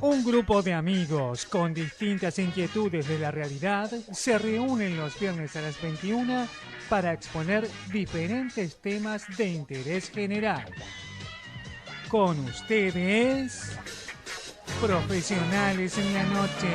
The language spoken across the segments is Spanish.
Un grupo de amigos con distintas inquietudes de la realidad se reúnen los viernes a las 21 para exponer diferentes temas de interés general. Con ustedes, Profesionales en la Noche.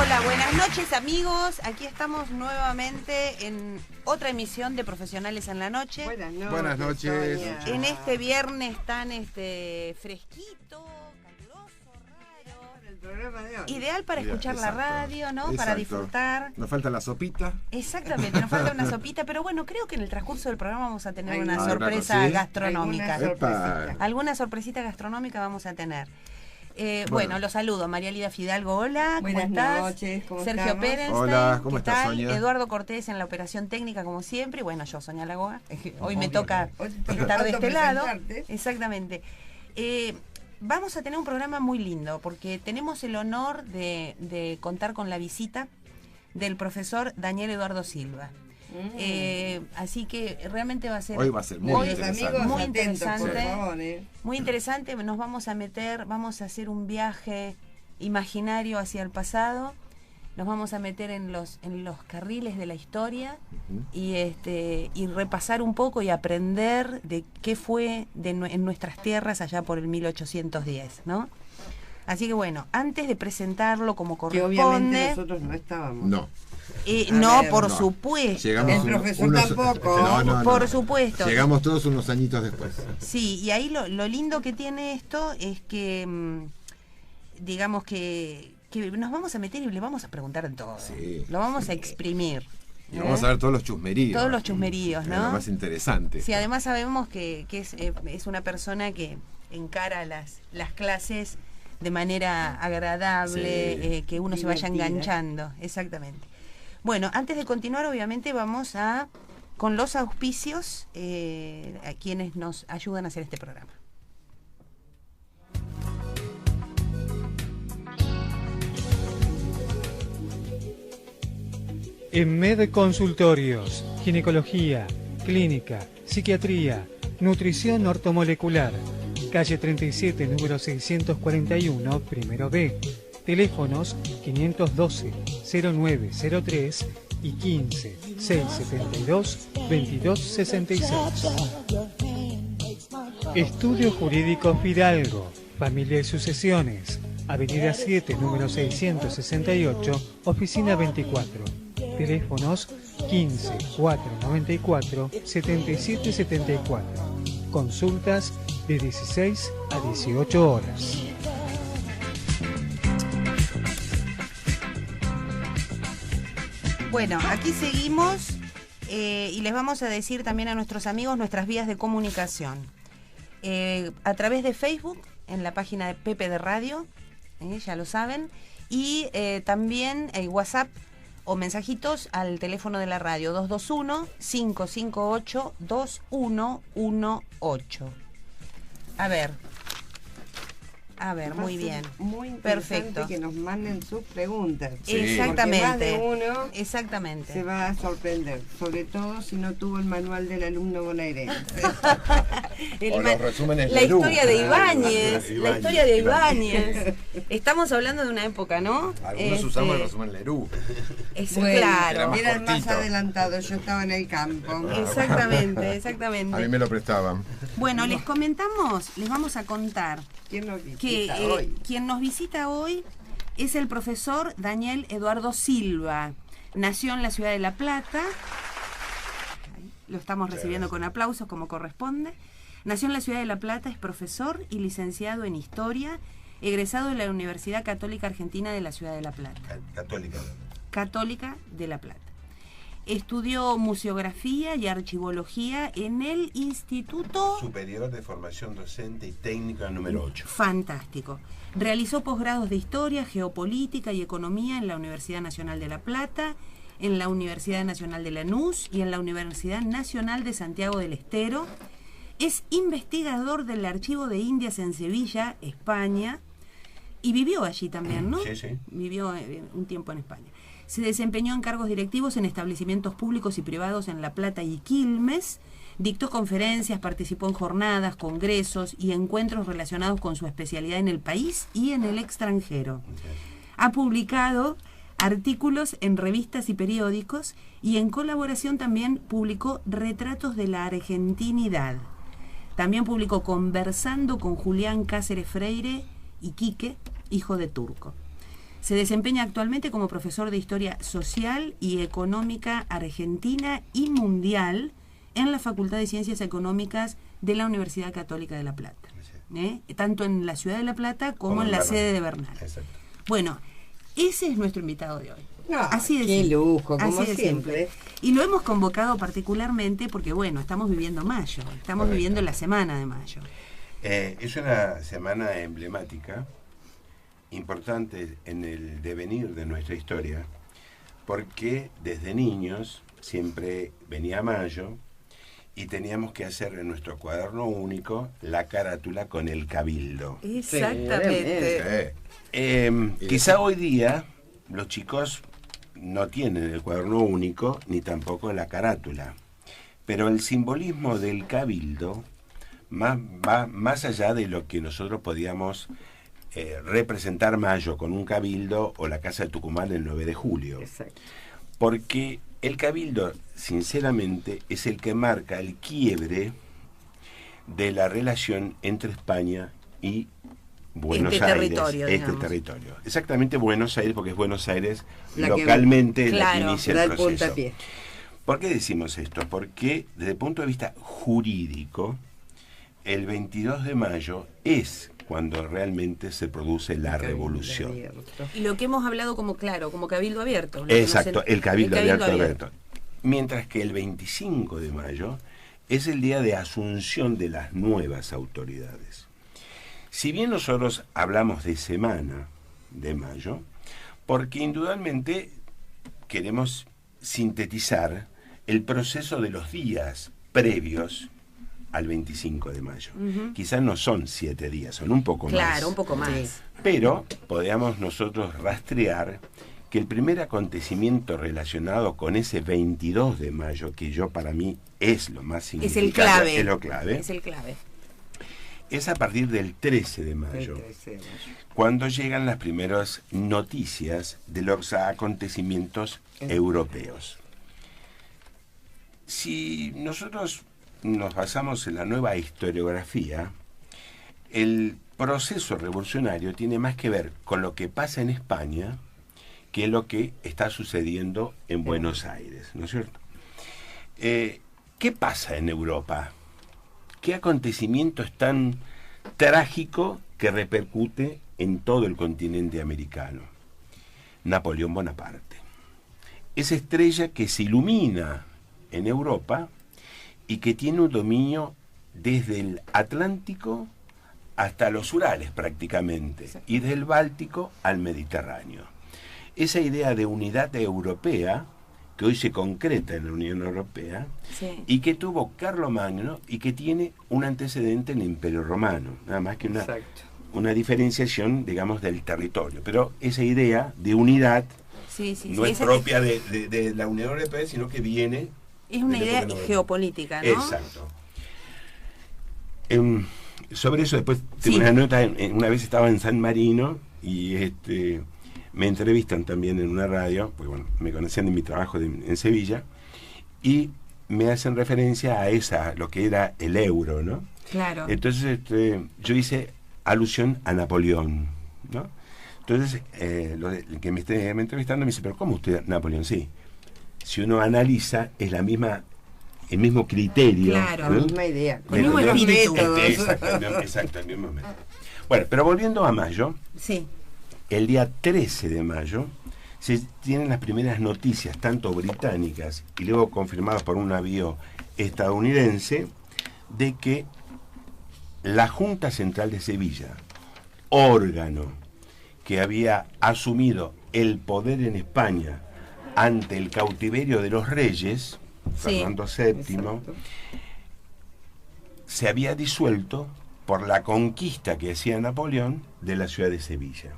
Hola, buenas noches amigos. Aquí estamos nuevamente en otra emisión de Profesionales en la Noche. Buenas noches. En este viernes tan fresquito, caluroso, raro. El programa de hoy. Ideal para escuchar la radio, ¿no? Exacto. Para disfrutar. Nos falta la sopita. Exactamente, nos falta una sopita, pero bueno, creo que en el transcurso del programa vamos a tener una una sorpresa cosita. gastronómica. Epa. Alguna sorpresita gastronómica vamos a tener. Bueno, los saludo. María Lida Fidalgo, hola, ¿cómo Buenas estás? noches, ¿cómo Sergio estamos? Perenstein, Hola, ¿cómo ¿qué estás, tal? Sonia? Eduardo Cortés en la operación técnica, como siempre. Y bueno, yo, Sonia Lagoa. Hoy me Obvio. toca Hoy te toca estar de este lado. presentarte. Exactamente. Vamos a tener un programa muy lindo, porque tenemos el honor de contar con la visita del profesor Daniel Eduardo Silva. Así que realmente va a ser... Hoy va a ser muy interesante. Amigos, Muy atentos, por interesante. favor, Muy interesante, nos vamos a meter, vamos a hacer un viaje imaginario hacia el pasado, nos vamos a meter en los carriles de la historia y repasar un poco y aprender de qué fue en nuestras tierras allá por el 1810, ¿no? Así que bueno, antes de presentarlo como Que obviamente corresponde, nosotros no estábamos. No. no, ver, por no. supuesto, Llegamos El profesor tampoco. por supuesto. Llegamos todos unos añitos después. Sí, y ahí lo lindo que tiene esto es que, digamos que nos vamos a meter y le vamos a preguntar en todo. Sí, Lo vamos a exprimir. Y vamos a ver todos los chusmeríos. Todos los chusmeríos, Que es ¿no? lo más interesante. Sí, además sabemos que es una persona que encara las clases de manera agradable, Sí. que uno se vaya Divertida. enganchando. Exactamente. Bueno, antes de continuar, obviamente vamos con los auspicios a quienes nos ayudan a hacer este programa. En Med Consultorios, ginecología, clínica, psiquiatría, nutrición ortomolecular. Calle 37, número 641, primero B. Teléfonos 512-0903 y 15-672-2266. Estudio Jurídico Fidalgo, Familia y Sucesiones. Avenida 7, número 668, oficina 24. Teléfonos 15-494-7774. Consultas de 16 a 18 horas. Bueno, aquí seguimos y les vamos a decir también a nuestros amigos nuestras vías de comunicación. A través de Facebook, en la página de Pepe de Radio, ya lo saben, y también WhatsApp o mensajitos al teléfono de la radio 221-558-2118. A ver, muy bien. Muy interesante. Perfecto. Que nos manden sus preguntas. Sí. Exactamente. Porque más de uno Exactamente. se va a sorprender, sobre todo si no tuvo el manual del alumno bonaerense. El O ma- los resúmenes la Lerú. historia de Ah, Ibáñez, la Ibáñez. historia de Ibáñez. Estamos hablando de una época, ¿no? Algunos usamos el resumen Lerú. Bueno, Claro. más eran más cortito. adelantados, yo estaba en el campo. Exactamente, A mí exactamente. me lo prestaban. Bueno, les vamos a contar ¿Quién nos que visita hoy? quien nos visita hoy es el profesor Daniel Eduardo Silva. Nació en la ciudad de La Plata. Lo estamos recibiendo con aplausos como corresponde. Nació en la ciudad de La Plata, es profesor y licenciado en Historia, egresado de la Universidad Católica Argentina de la ciudad de La Plata. Católica de La Plata. Estudió museografía y archivología en el Instituto Superior de Formación Docente y Técnica número 8. Fantástico. Realizó posgrados de Historia, Geopolítica y Economía en la Universidad Nacional de La Plata, en la Universidad Nacional de Lanús y en la Universidad Nacional de Santiago del Estero. Es investigador del Archivo de Indias en Sevilla, España, y vivió allí también, ¿no? Sí, sí. Vivió un tiempo en España. Se desempeñó en cargos directivos en establecimientos públicos y privados en La Plata y Quilmes. Dictó conferencias, participó en jornadas, congresos y encuentros relacionados con su especialidad en el país y en el extranjero. Ha publicado artículos en revistas y periódicos y en colaboración también publicó Retratos de la Argentinidad. También publicó Conversando con Julián Cáceres Freire y Quique, hijo de Turco. Se desempeña actualmente como profesor de Historia Social y Económica Argentina y Mundial en la Facultad de Ciencias Económicas de la Universidad Católica de La Plata. Tanto en la ciudad de La Plata como en la sede de Bernal. Exacto. Bueno, ese es nuestro invitado de hoy. Así de qué simple. lujo, como Así de siempre. simple. Y lo hemos convocado particularmente porque, bueno, estamos viviendo mayo, estamos Correcto. viviendo la semana de mayo. Es una semana emblemática, importante en el devenir de nuestra historia, porque desde niños siempre venía mayo y teníamos que hacer en nuestro cuaderno único la carátula con el cabildo. Exactamente. Quizá hoy día los chicos no tienen el cuaderno único ni tampoco la carátula, pero el simbolismo del cabildo va más allá de lo que nosotros podíamos representar mayo con un cabildo o la Casa de Tucumán el 9 de julio. Exacto. Porque el cabildo, sinceramente, es el que marca el quiebre de la relación entre España y Buenos Este Aires. territorio, Este digamos. territorio. Exactamente Buenos Aires, porque es Buenos Aires La que- localmente la claro, que inicia Da el el proceso. puntapié. ¿Por qué decimos esto? Porque desde el punto de vista jurídico, el 22 de mayo es cuando realmente se produce la revolución. Y lo que hemos hablado como cabildo abierto. lo Exacto, conocen- el cabildo abierto. Mientras que el 25 de mayo es el día de asunción de las nuevas autoridades. Si bien nosotros hablamos de semana de mayo, porque indudablemente queremos sintetizar el proceso de los días previos al 25 de mayo. Quizás no son 7 días, son un poco más. Claro, un poco más. Pero podríamos nosotros rastrear que el primer acontecimiento relacionado con ese 22 de mayo, que yo para mí es lo más Es significativo, el clave. es lo clave, Es el clave. es a partir del 13 de mayo, cuando llegan las primeras noticias de los acontecimientos europeos. Si nosotros nos basamos en la nueva historiografía, el proceso revolucionario tiene más que ver con lo que pasa en España que lo que está sucediendo en Buenos Aires, ¿no es cierto? ¿Qué pasa en Europa? ¿Qué acontecimiento es tan trágico que repercute en todo el continente americano? Napoleón Bonaparte. Esa estrella que se ilumina en Europa y que tiene un dominio desde el Atlántico hasta los Urales prácticamente, y desde el Báltico al Mediterráneo. Esa idea de unidad europea, que hoy se concreta en la Unión Europea, Sí. y que tuvo Carlomagno y que tiene un antecedente en el Imperio Romano, nada más que una diferenciación, digamos, del territorio. Pero esa idea de unidad Sí, sí, no sí. es propia de la Unión Europea, sino que viene... Es una de la idea época geopolítica, ¿no? Exacto. Sobre eso después tengo Sí. una nota, una vez estaba en San Marino y me entrevistan también en una radio, porque bueno, me conocían de mi trabajo en Sevilla, y me hacen referencia a lo que era el euro, ¿no? Claro. Entonces yo hice alusión a Napoleón, ¿no? Entonces el que me esté entrevistando me dice, pero ¿cómo usted Napoleón? Sí, si uno analiza es el mismo criterio, Claro. ¿no? La misma idea. Con el mismo espíritu. Exacto, el mismo método. Bueno, pero volviendo a mayo, Sí. el día 13 de mayo se tienen las primeras noticias, tanto británicas y luego confirmadas por un navío estadounidense, de que la Junta Central de Sevilla, órgano que había asumido el poder en España ante el cautiverio de los reyes, Sí. Fernando VII, se había disuelto por la conquista que hacía Napoleón de la ciudad de Sevilla.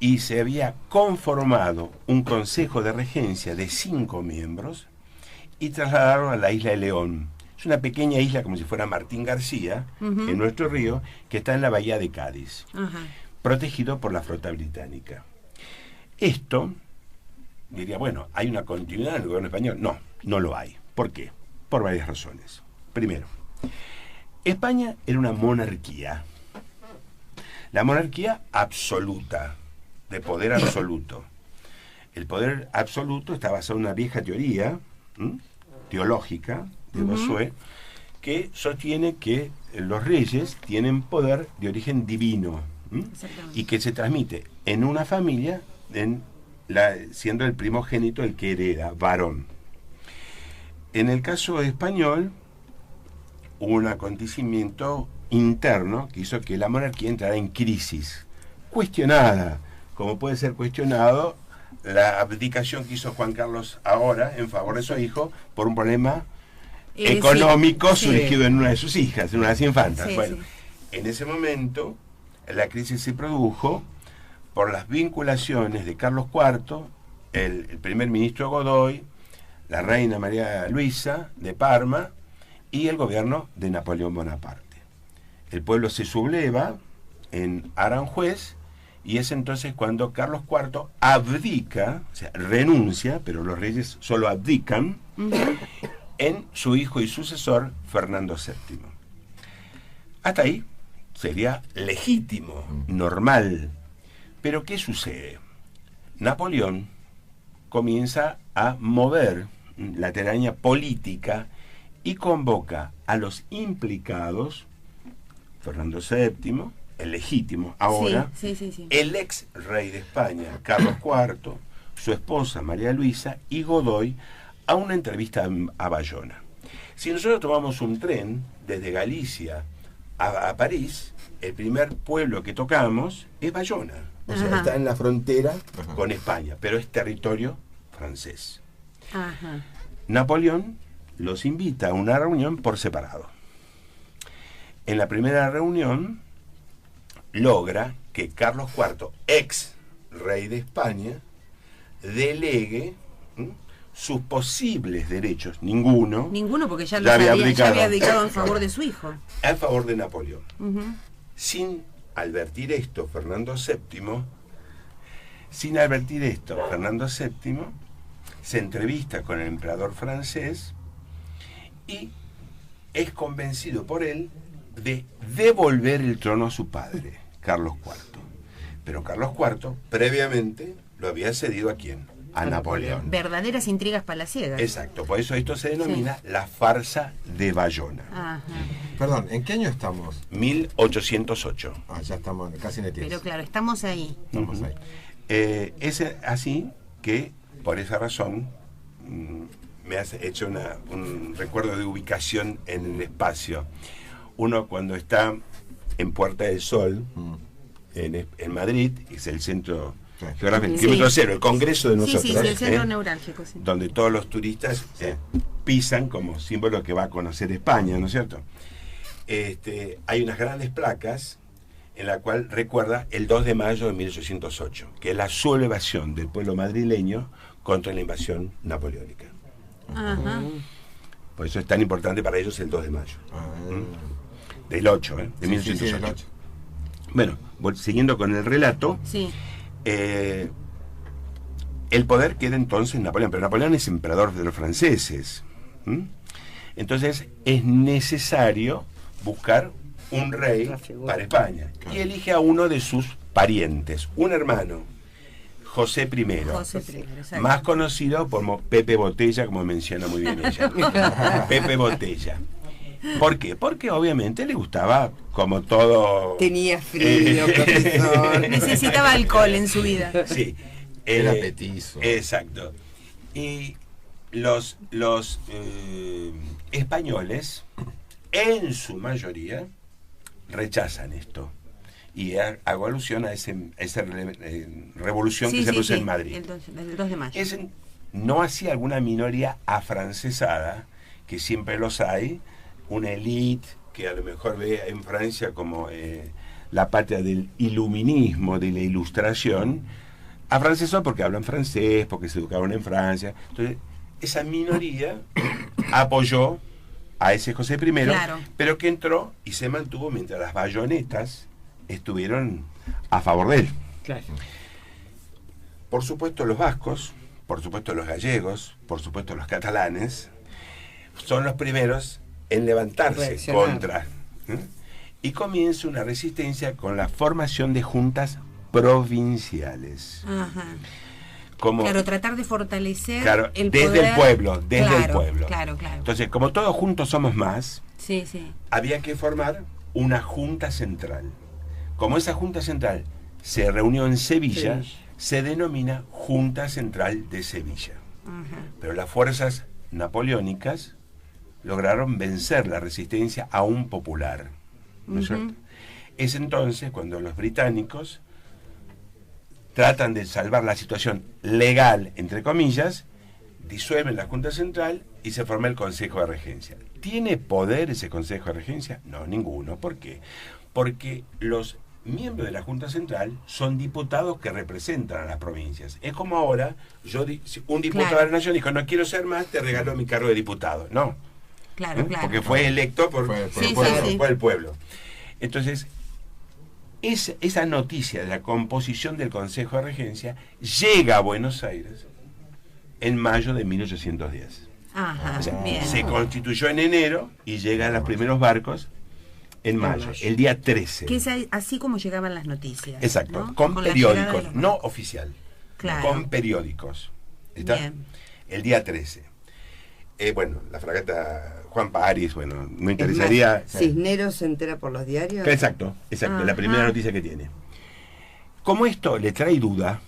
y se había conformado un consejo de regencia de 5 miembros y trasladaron a la isla de León. Es una pequeña isla como si fuera Martín García, en nuestro río, que está en la bahía de Cádiz, protegido por la flota británica. Esto, diría, bueno, ¿hay una continuidad en el gobierno español? No, no lo hay. ¿Por qué? Por varias razones. Primero, España era una monarquía. La monarquía absoluta, de poder absoluto. El poder absoluto está basado en una vieja teoría teológica de Bossuet, que sostiene que los reyes tienen poder de origen divino y que se transmite en una familia, siendo el primogénito el que hereda, varón. En el caso español, hubo un acontecimiento interno que hizo que la monarquía entrara en crisis, cuestionada, como puede ser cuestionado la abdicación que hizo Juan Carlos ahora en favor de su hijo por un problema económico surgido en una de sus hijas, en una de las infantas. En ese momento la crisis se produjo por las vinculaciones de Carlos IV, el primer ministro Godoy, la reina María Luisa de Parma y el gobierno de Napoleón Bonaparte. El pueblo se subleva en Aranjuez y es entonces cuando Carlos IV abdica, o sea, renuncia, pero los reyes solo abdican, en su hijo y sucesor, Fernando VII. Hasta ahí sería legítimo, normal. Pero ¿qué sucede? Napoleón comienza a mover la telaraña política y convoca a los implicados, Fernando VII, el legítimo ahora, el ex rey de España, Carlos IV, su esposa María Luisa y Godoy, a una entrevista a Bayona. Si nosotros tomamos un tren desde Galicia a París, el primer pueblo que tocamos es Bayona. O sea, está en la frontera con España, pero es territorio francés. Napoleón los invita a una reunión por separado. En la primera reunión logra que Carlos IV, ex rey de España, delegue sus posibles derechos, ninguno porque ya había abdicado en favor de su hijo, a favor de Napoleón. Sin advertir esto, Fernando VII se entrevista con el emperador francés y es convencido por él de devolver el trono a su padre, Carlos IV. Pero Carlos IV, previamente, lo había cedido ¿a quién? A Napoleón. Verdaderas intrigas palaciegas. Exacto, por eso esto se denomina la farsa de Bayona. Perdón, ¿en qué año estamos? 1808. Ya estamos casi en el tiempo. Pero claro, estamos ahí. Estamos ahí. Es así que, por esa razón, me has hecho un recuerdo de ubicación en el espacio. Uno cuando está en Puerta del Sol, en Madrid, es el centro geográfico, el kilómetro cero, el congreso de nosotros. El centro neurálgico. Donde todos los turistas pisan como símbolo que va a conocer España, ¿no es cierto? Hay unas grandes placas en la cual recuerda el 2 de mayo de 1808, que es la sublevación del pueblo madrileño contra la invasión napoleónica. Por eso es tan importante para ellos el 2 de mayo. Del 8, de 1808. Del 8. Bueno, siguiendo con el relato, el poder queda entonces en Napoleón, pero Napoleón es emperador de los franceses. Entonces es necesario buscar un rey para España. Y elige a uno de sus parientes, un hermano, José I, más conocido como Pepe Botella, como menciona muy bien ella. Pepe Botella. ¿Por qué? Porque obviamente le gustaba, como todo... Tenía frío, profesor. Necesitaba alcohol en su vida. Sí. Era petizo. Exacto. Y los españoles, en su mayoría, rechazan esto. Y hago alusión a esa revolución que se produce en Madrid. El 2 de mayo. No hacía alguna minoría afrancesada, que siempre los hay, una élite que a lo mejor ve en Francia como la patria del iluminismo, de la ilustración, afrancesó porque hablan francés, porque se educaron en Francia. Entonces, esa minoría apoyó a ese José I, Claro. pero que entró y se mantuvo mientras las bayonetas estuvieron a favor de él. Claro. Por supuesto los vascos, por supuesto los gallegos, por supuesto los catalanes, son los primeros en levantarse Reaccionar. contra. Y comienza una resistencia con la formación de juntas provinciales. Ajá. Como, Claro, tratar de fortalecer claro, el desde poder. el pueblo, desde el Claro, pueblo. Claro, claro. Entonces, como todos juntos somos más, Sí, sí. había que formar una junta central. Como esa junta central se reunió en Sevilla, se denomina Junta Central de Sevilla. Ajá. Pero las fuerzas napoleónicas lograron vencer la resistencia aún popular. ¿No es cierto? Es entonces cuando los británicos tratan de salvar la situación legal, entre comillas, disuelven la Junta Central y se forma el Consejo de Regencia. ¿Tiene poder ese Consejo de Regencia? No, ninguno. ¿Por qué? Porque los miembros de la Junta Central son diputados que representan a las provincias. Es como ahora, si un diputado Claro. de la Nación dijo, no quiero ser más, te regalo mi cargo de diputado. No. Claro, claro. Porque fue electo por Sí, el pueblo, sí. por el pueblo. Entonces, esa noticia de la composición del Consejo de Regencia llega a Buenos Aires en mayo de 1810. Ajá, O sea, bien. se constituyó en enero y llegan los primeros barcos en mayo, el día 13. Que es así como llegaban las noticias. Exacto, ¿no? con la llegada de periódicos, los- no oficial, Claro. con periódicos. ¿Está? Bien. El día 13. Bueno, la fragata Juan París, bueno, me interesaría... Es más, Cisneros se entera por los diarios. Exacto, exacto, la Ajá. primera noticia que tiene. Como esto le trae duda,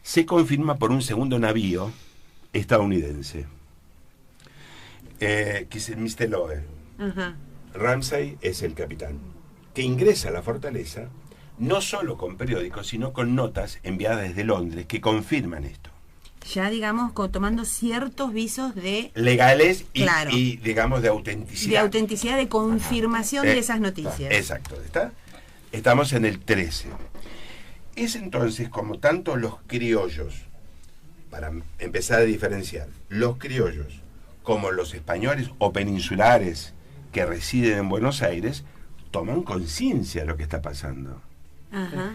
se confirma por un segundo navío estadounidense, que es el Mr. Lowe. Ajá. Ramsay es el capitán, que ingresa a la fortaleza no solo con periódicos, sino con notas enviadas desde Londres que confirman esto. Ya, digamos, tomando ciertos visos de Legales y, Claro. y, digamos, de de autenticidad. autenticidad, de confirmación de esas noticias. Exacto, ¿está? Estamos en el 13. Es entonces como tanto los criollos, para empezar a diferenciar, los criollos como los españoles o peninsulares que residen en Buenos Aires, toman conciencia de lo que está pasando. Ajá.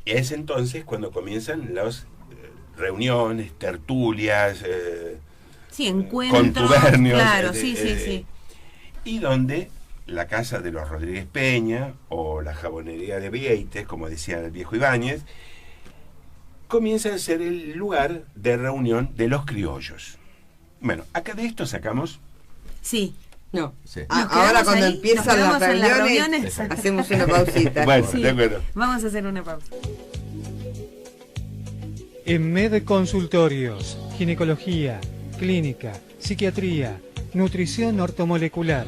Es entonces cuando comienzan las reuniones, tertulias, Sí, encuentros. contubernios, Claro, sí, sí, sí. y donde la casa de los Rodríguez Peña o la jabonería de Vieites, como decía el viejo Ibáñez, comienza a ser el lugar de reunión de los criollos. Bueno, acá de esto sacamos... Sí. No. Sí. Ah, Nos ahora quedamos cuando ahí, empiezan nos las quedamos en las reuniones, reuniones. hacemos una pausita. Bueno, Sí. de acuerdo. Vamos a hacer una pausa. En Med Consultorios, ginecología, clínica, psiquiatría, nutrición ortomolecular,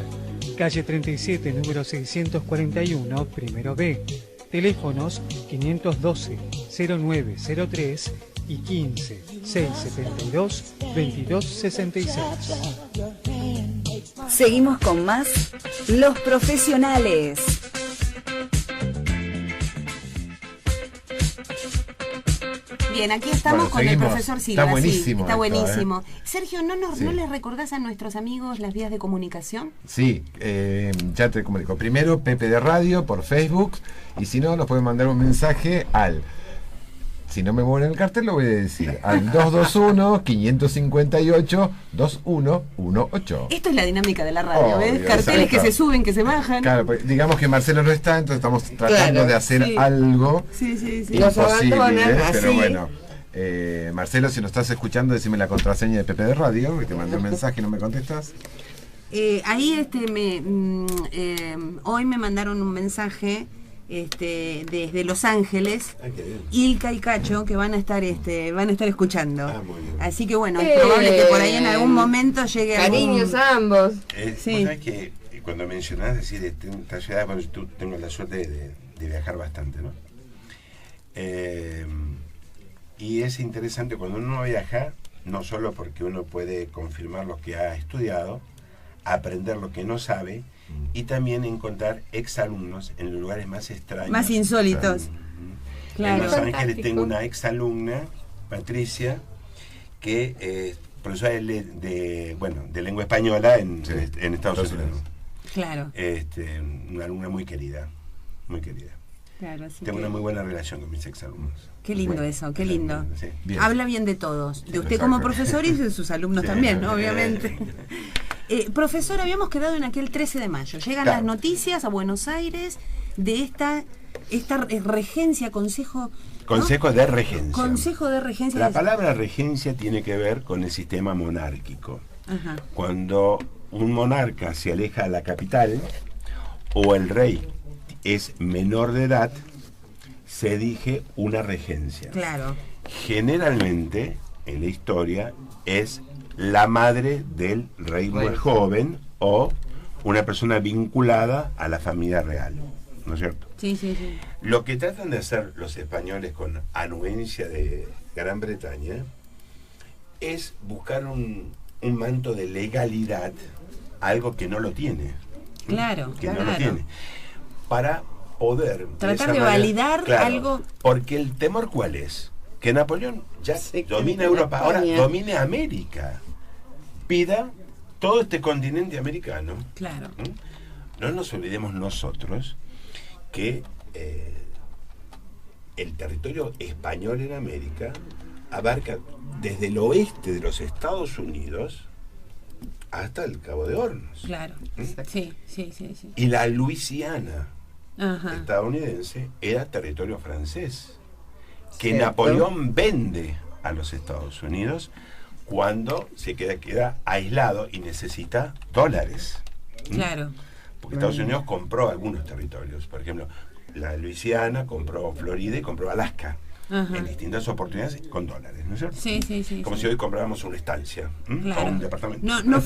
calle 37, número 641, primero B. Teléfonos 512-0903 y 15-672-2266. Seguimos con más Los Profesionales. Bien, aquí estamos Bueno, con seguimos. el profesor Silva. Está buenísimo Sí, está esto, buenísimo. Sergio, ¿no Sí. les recordás a nuestros amigos las vías de comunicación? Sí, ya te comunico. Primero, Pepe de Radio por Facebook. Y si no, nos pueden mandar un mensaje al... Si no me mueven el cartel, lo voy a decir. Al 221-558-2118. Esto es la dinámica de la radio, ¿ves? Obvio, Carteles que exacto. se suben, que se bajan. Claro, pues, digamos que Marcelo no está, entonces estamos tratando Claro, de hacer sí. algo Sí, sí, sí. Los imposible, abandonan, pero así. bueno. Marcelo, si nos estás escuchando, decime la contraseña de Pepe de Radio, que te mandé un mensaje y no me contestas. Ahí hoy me mandaron un mensaje desde Los Ángeles, Ah, qué bien. Ilka y Cacho, que van a estar escuchando. Ah, muy bien. Así que bueno, es probable que por ahí en algún momento llegue Cariños a ambos. Sí. Vos sabés que cuando mencionás decir esta ciudad, bueno, tú tengo la suerte de viajar bastante, ¿no? Y es interesante cuando uno viaja, no solo porque uno puede confirmar lo que ha estudiado, aprender lo que no sabe y también encontrar exalumnos en los lugares más extraños. Más insólitos. Claro. En Los Ángeles Fantástico. tengo una exalumna, Patricia, que es profesora de lengua española en Estados Unidos. Claro, Una alumna muy querida, muy querida. claro. Así Tengo que- una muy buena relación con mis exalumnos. Qué lindo eso, qué lindo. Sí. Bien. Habla bien de todos, de usted exacto. como profesor y de sus alumnos Sí. también, ¿no? Obviamente. Profesor, habíamos quedado en aquel 13 de mayo. Llegan Claro. las noticias a Buenos Aires de esta regencia, consejo... ¿no? Consejo de regencia. Consejo de regencia. La de- palabra regencia tiene que ver con el sistema monárquico. Ajá, Cuando un monarca se aleja de la capital o el rey es menor de edad, se elige una regencia. claro. Generalmente, en la historia, es la madre del rey más joven o una persona vinculada a la familia real, ¿no es cierto? Sí, sí, sí. Lo que tratan de hacer los españoles con anuencia de Gran Bretaña es buscar un manto de legalidad, algo que no lo tiene. Claro, Que no claro. lo tiene. Para poder... Tratar esa de manera- validar claro, algo- Porque el temor, ¿cuál es? Que Napoleón ya Se domina quede en Europa, ahora España. domine América. Pida todo este continente americano. Claro. No nos olvidemos nosotros que el territorio español en América abarca desde el oeste de los Estados Unidos hasta el Cabo de Hornos. Claro. Sí, sí, sí, sí. Y la Luisiana Ajá. estadounidense era territorio francés, que Cierto. Napoleón vende a los Estados Unidos cuando se queda aislado y necesita dólares. Claro. Porque Estados Unidos compró algunos territorios, por ejemplo, la Luisiana compró Florida y compró Alaska, Ajá. en distintas oportunidades con dólares, ¿no es cierto? Sí, sí, sí. Como sí. si hoy compráramos una estancia Claro. o un departamento. No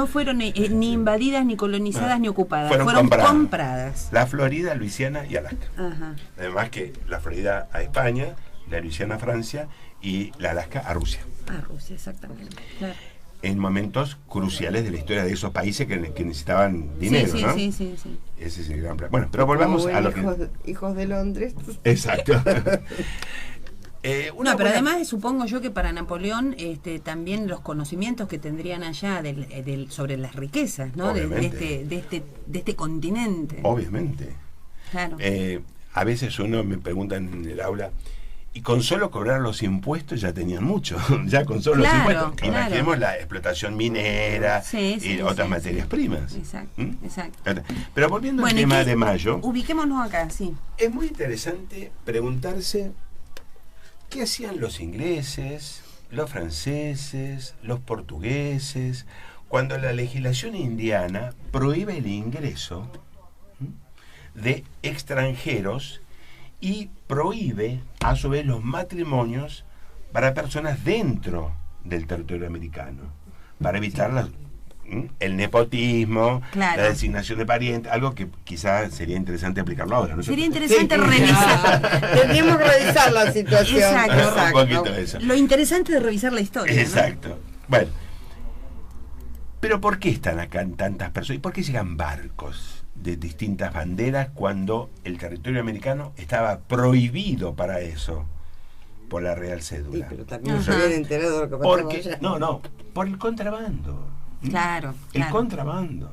fueron ni invadidas, ni colonizadas, No. ni ocupadas. Fueron Fueron compradas. compradas. La Florida, Luisiana y Alaska. Ajá. Además que la Florida a España, la Luisiana a Francia y la Alaska a Rusia. Ah, Rusia, exactamente. Claro. En momentos cruciales de la historia de esos países que necesitaban dinero, sí, sí, ¿no? sí, sí, sí. Ese es el gran plan. Bueno, pero volvamos Como a lo buen hijos de Londres. Exacto. No, pero además supongo yo que para Napoleón también los conocimientos que tendrían allá sobre las riquezas, ¿no? Obviamente. De este continente. Obviamente. Claro. A veces uno me pregunta en el aula, y con solo cobrar los impuestos ya tenían mucho, ya con solo Claro, los impuestos. claro. Imaginemos la explotación minera Sí, sí, y otras sí, materias sí. primas. Exacto, ¿Mm? exacto. Pero volviendo Bueno, al ¿y tema qué? de mayo, Ubiquémonos acá, sí. es muy interesante preguntarse qué hacían los ingleses, los franceses, los portugueses, cuando la legislación indiana prohíbe el ingreso de extranjeros y prohíbe a su vez los matrimonios para personas dentro del territorio americano, para evitar el nepotismo, Claro. la designación de parientes, algo que quizás sería interesante aplicarlo ahora, ¿no es Sería cierto? interesante revisar. Tendríamos que revisar la situación. Exacto. Un poquito de eso. Lo interesante de revisar la historia. ¿no? Exacto. Bueno, pero ¿por qué están acá tantas personas? ¿Y por qué llegan barcos de distintas banderas cuando el territorio americano estaba prohibido para eso por la Real Sí, Cédula? pero también se Ajá. habían enterado de lo que pasaba Porque, allá. no, por el contrabando. Claro, El claro. contrabando.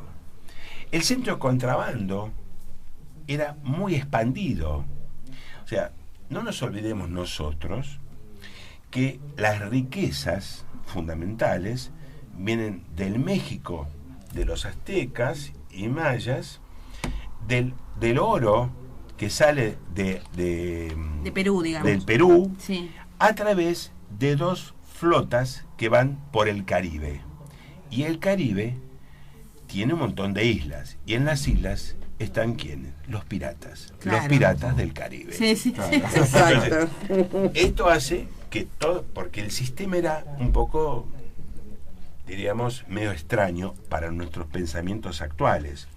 El centro de contrabando era muy expandido. O sea, no nos olvidemos nosotros que las riquezas fundamentales vienen del México, de los aztecas y mayas, del oro que sale De Perú, digamos. del Perú, Sí. a través de dos flotas que van por el Caribe. Y el Caribe tiene un montón de islas. Y en las islas están ¿quiénes? Los piratas. Claro. Los piratas del Caribe. Sí, sí, sí. Exacto. Esto hace que todo, porque el sistema era un poco, diríamos, medio extraño para nuestros pensamientos actuales.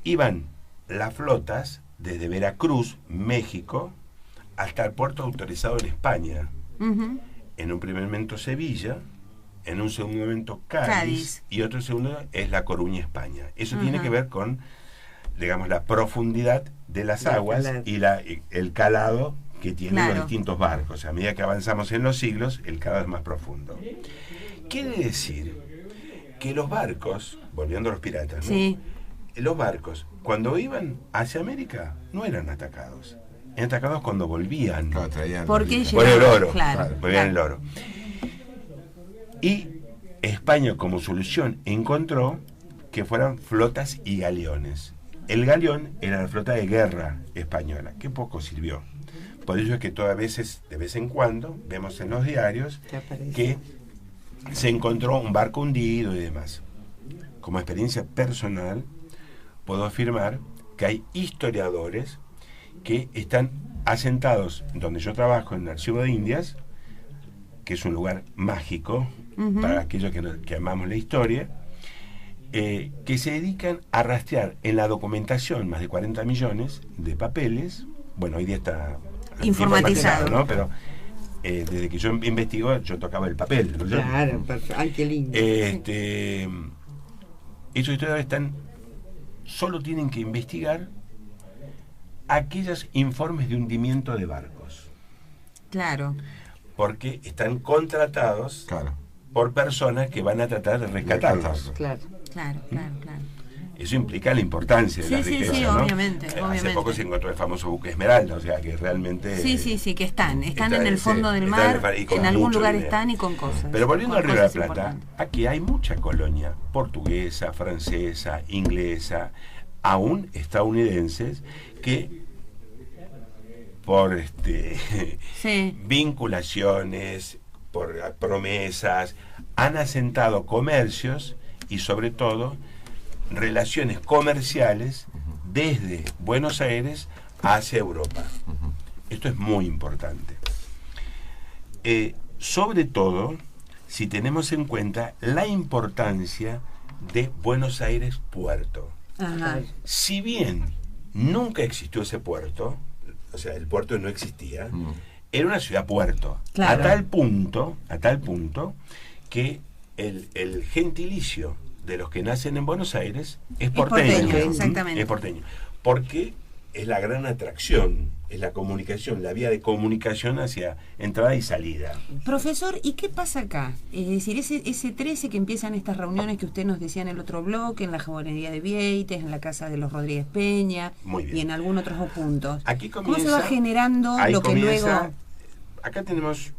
Iban las flotas desde Veracruz, México, hasta el puerto autorizado en España. Ujú. En un primer momento Sevilla, en un segundo momento Cádiz. Y otro segundo es La Coruña, España. Eso tiene que ver con, digamos, la profundidad de las aguas y el calado que tienen los distintos barcos. A medida que avanzamos en los siglos, el calado es más profundo. Quiere decir que los barcos, volviendo a los piratas, ¿no? Sí. Los barcos, cuando iban hacia América, no eran atacados. Eran atacados cuando volvían. Claro, traían Porque los- Por el oro. Claro, Volvían el oro. Y España, como solución, encontró que fueran flotas y galeones. El galeón era la flota de guerra española, que poco sirvió. Por ello es que todas veces, de vez en cuando, vemos en los diarios que se encontró un barco hundido y demás. Como experiencia personal, puedo afirmar que hay historiadores que están asentados donde yo trabajo, en el Archivo de Indias, que es un lugar mágico para aquellos que amamos la historia, que se dedican a rastrear en la documentación más de 40 millones de papeles. Bueno, hoy día está Informatizado. ¿no? Pero desde que yo investigo, yo tocaba el papel, ¿no? Claro, perfecto. Ay, qué lindo. Esos historiadores solo tienen que investigar aquellos informes de hundimiento de barcos, Claro. porque están contratados Claro. por personas que van a tratar de rescatarlos. Claro. Claro. Eso implica la importancia de Sí, la sí, riqueza, sí, ¿no? obviamente, Hace obviamente. poco se encontró el famoso buque Esmeralda, o sea que realmente... Sí, que están Están, en el fondo del están en el mar, mar y con en algún mucho lugar dinero. están y con cosas. Pero volviendo con al Río de la cosas Plata, importantes. aquí hay mucha colonia portuguesa, francesa, inglesa, aún estadounidenses, que por Sí. vinculaciones, por promesas, han asentado comercios y sobre todo relaciones comerciales desde Buenos Aires hacia Europa. Esto es muy importante. Sobre todo si tenemos en cuenta la importancia de Buenos Aires puerto. Ajá. Si bien nunca existió ese puerto, o sea, el puerto no existía, era una ciudad puerto. Claro. A tal punto que el gentilicio de los que nacen en Buenos Aires es porteño. porteño, exactamente. Es porteño. Porque es la gran atracción, es la comunicación, la vía de comunicación hacia entrada y salida. Profesor, ¿y qué pasa acá? Es decir, ese 13 que empiezan estas reuniones que usted nos decía en el otro bloque, en la jabonería de Vieites, en la casa de los Rodríguez Peña, Muy bien. y en algunos otros puntos. Aquí ¿Cómo se va comienza- generando ahí lo que comienza- luego... Acá tenemos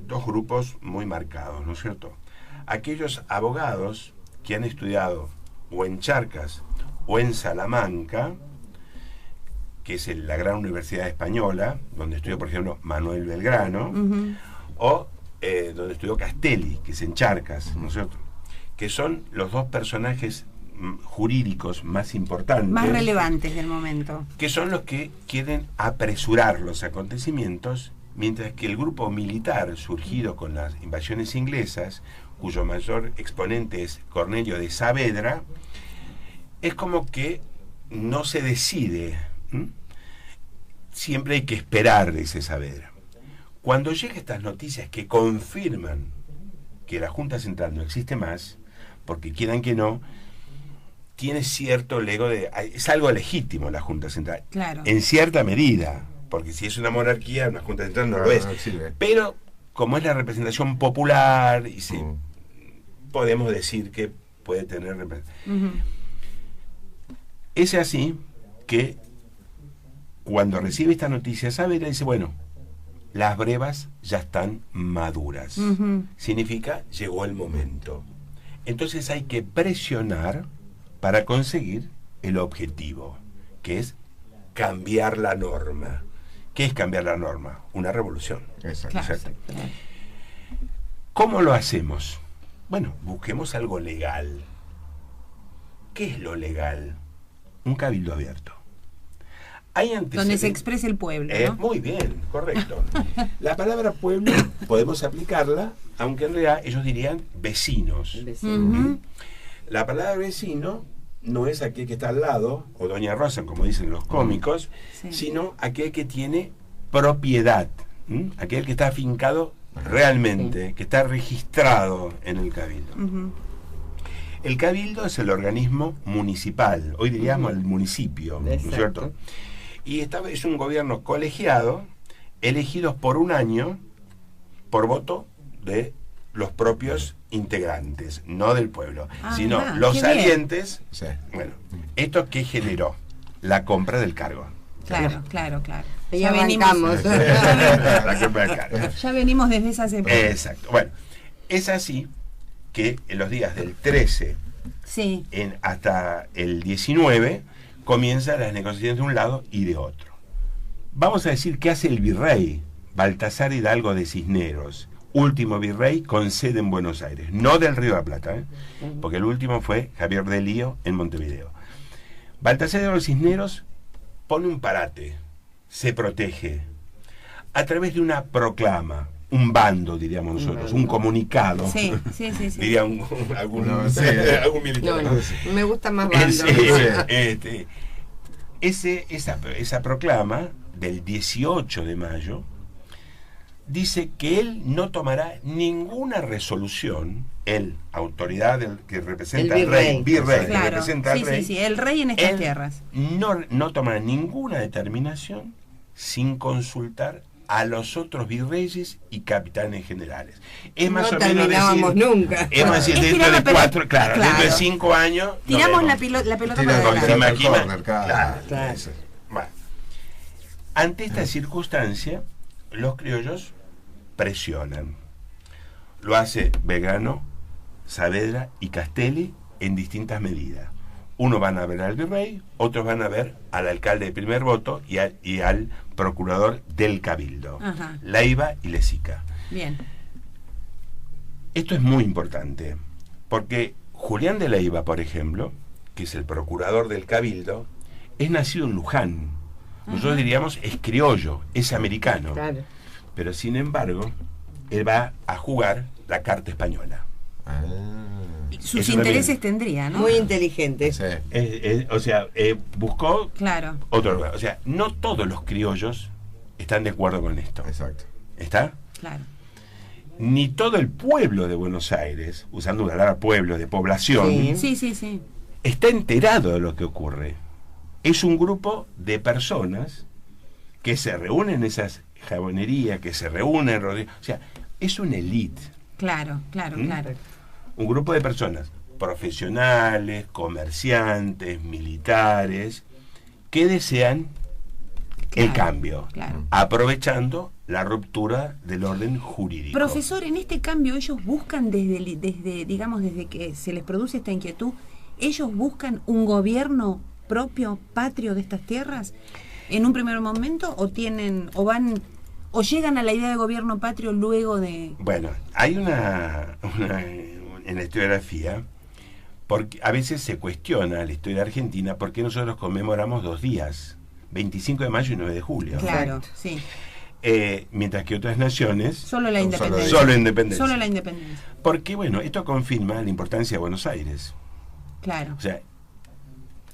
dos grupos muy marcados, ¿no es cierto? Aquellos abogados que han estudiado o en Charcas o en Salamanca, que es la gran universidad española, donde estudió, por ejemplo, Manuel Belgrano, o donde estudió Castelli, que es en Charcas, ¿no es cierto? Que son los dos personajes jurídicos más importantes, más relevantes del momento. que son los que quieren apresurar los acontecimientos, mientras que el grupo militar surgido con las invasiones inglesas, cuyo mayor exponente es Cornelio de Saavedra, es como que no se decide. Siempre hay que esperar, dice Saavedra. Cuando llegan estas noticias que confirman que la Junta Central no existe más, porque quieran que no, tiene cierto lego de... Es algo legítimo la Junta Central. Claro. En cierta medida, porque si es una monarquía, una Junta Central no lo es. No sirve. Pero como es la representación popular, y podemos decir que puede tener representación. Es así que cuando recibe esta noticia, Saavedra dice, bueno, las brevas ya están maduras. Significa, llegó el momento. Entonces hay que presionar para conseguir el objetivo, que es cambiar la norma. ¿Qué es cambiar la norma? Una revolución. Exacto. Exacto. ¿Cómo lo hacemos? Bueno, busquemos algo legal. ¿Qué es lo legal? Un cabildo abierto. Hay Donde se antecedentes. expresa el pueblo, ¿no? Muy bien, correcto. La palabra pueblo podemos aplicarla, aunque en realidad ellos dirían vecinos. La palabra vecino no es aquel que está al lado, o Doña Rosa, como dicen los cómicos, Sí. sino aquel que tiene propiedad, aquel que está afincado realmente, que está registrado en el Cabildo. Ujú. El Cabildo es el organismo municipal, hoy diríamos el municipio, ¿no es cierto? Y es un gobierno colegiado, elegidos por un año, por voto de los propios integrantes, no del pueblo, sino los qué salientes. Sí. Bueno, ¿esto qué generó? La compra del cargo. Claro, claro, claro. Ya venimos, La compra del cargo. ya venimos desde esas épocas. Exacto. Bueno, es así que en los días del 13 Sí. hasta el 19 comienzan las negociaciones de un lado y de otro. Vamos a decir qué hace el virrey Baltasar Hidalgo de Cisneros, último virrey con sede en Buenos Aires, no del Río de la Plata, porque el último fue Javier de Lío en Montevideo. Baltasar Hidalgo de Cisneros pone un parate, se protege a través de una proclama, un bando, diríamos nosotros, un comunicado. Sí. Diría algún militar. No, me gusta más bando. Esa proclama del 18 de mayo dice que él no tomará ninguna resolución, él, autoridad que representa al rey, virrey, que claro. representa al rey, Sí, el rey en estas tierras. no tomará ninguna determinación sin consultar a los otros virreyes y capitanes generales. Es más No o menos terminábamos decir, nunca. es más decir, Es dentro tirar de la pelota, 4, claro, claro. dentro de 5 años Tiramos nos vemos. la pelota Tira para de adelante. imagina- corner, claro. Claro. Eso. Bueno, ante esta circunstancia, los criollos presionan. Lo hace Belgrano, Saavedra y Castelli en distintas medidas. Unos van a ver al virrey, otros van a ver al alcalde de primer voto y al procurador del Cabildo, Ajá. Leiva y Lezica. Bien. Esto es muy importante, porque Julián de Leiva, por ejemplo, que es el procurador del Cabildo, es nacido en Luján. Nosotros diríamos es criollo, es americano. Claro. Pero sin embargo, él va a jugar la carta española. Ah, Sus Eso intereses también. tendría, ¿no? Muy inteligente. sí. Buscó Claro. otro lugar. O sea, no todos los criollos están de acuerdo con esto. Exacto. ¿Está? Claro. Ni todo el pueblo de Buenos Aires, usando una palabra pueblo, de población, Sí. está enterado de lo que ocurre. Es un grupo de personas que se reúnen en esas jabonerías, que se reúnen, o sea, es una élite. Claro. Un grupo de personas profesionales, comerciantes, militares, que desean el Claro, cambio, claro. aprovechando la ruptura del orden jurídico. Profesor, en este cambio ellos buscan desde que se les produce esta inquietud, ellos buscan un gobierno propio, patrio de estas tierras, en un primer momento, o llegan a la idea de gobierno patrio luego de... Bueno, hay una en la historiografía, porque a veces se cuestiona la historia argentina porque nosotros conmemoramos 2 días, 25 de mayo y 9 de julio. Claro, sí. Mientras que otras naciones Solo la independencia. Solo independencia. Solo la independencia. Porque bueno, esto confirma la importancia de Buenos Aires. Claro. O sea,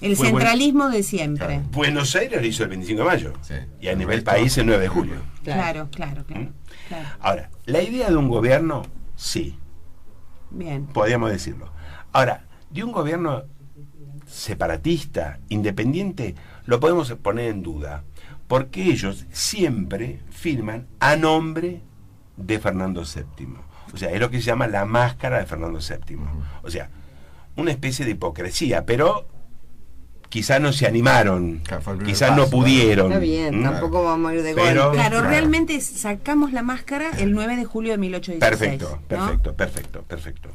El fue centralismo de siempre. Claro. Buenos Aires lo hizo el 25 de mayo Sí. y a nivel Resto- país el 9 de julio. Claro. ¿Mm? Ahora, la idea de un gobierno, sí, Bien. podríamos decirlo. Ahora, de un gobierno separatista, independiente, lo podemos poner en duda, porque ellos siempre firman a nombre de Fernando VII. O sea, es lo que se llama la máscara de Fernando VII. O sea, una especie de hipocresía, pero quizás no se animaron, Claro, fue el primer quizás no paso, pudieron. Está bien, ¿Mm? tampoco vamos a ir de Pero- golpe. Claro, Claro. realmente sacamos la máscara el 9 de julio de 1816. Perfecto, ¿no? perfecto.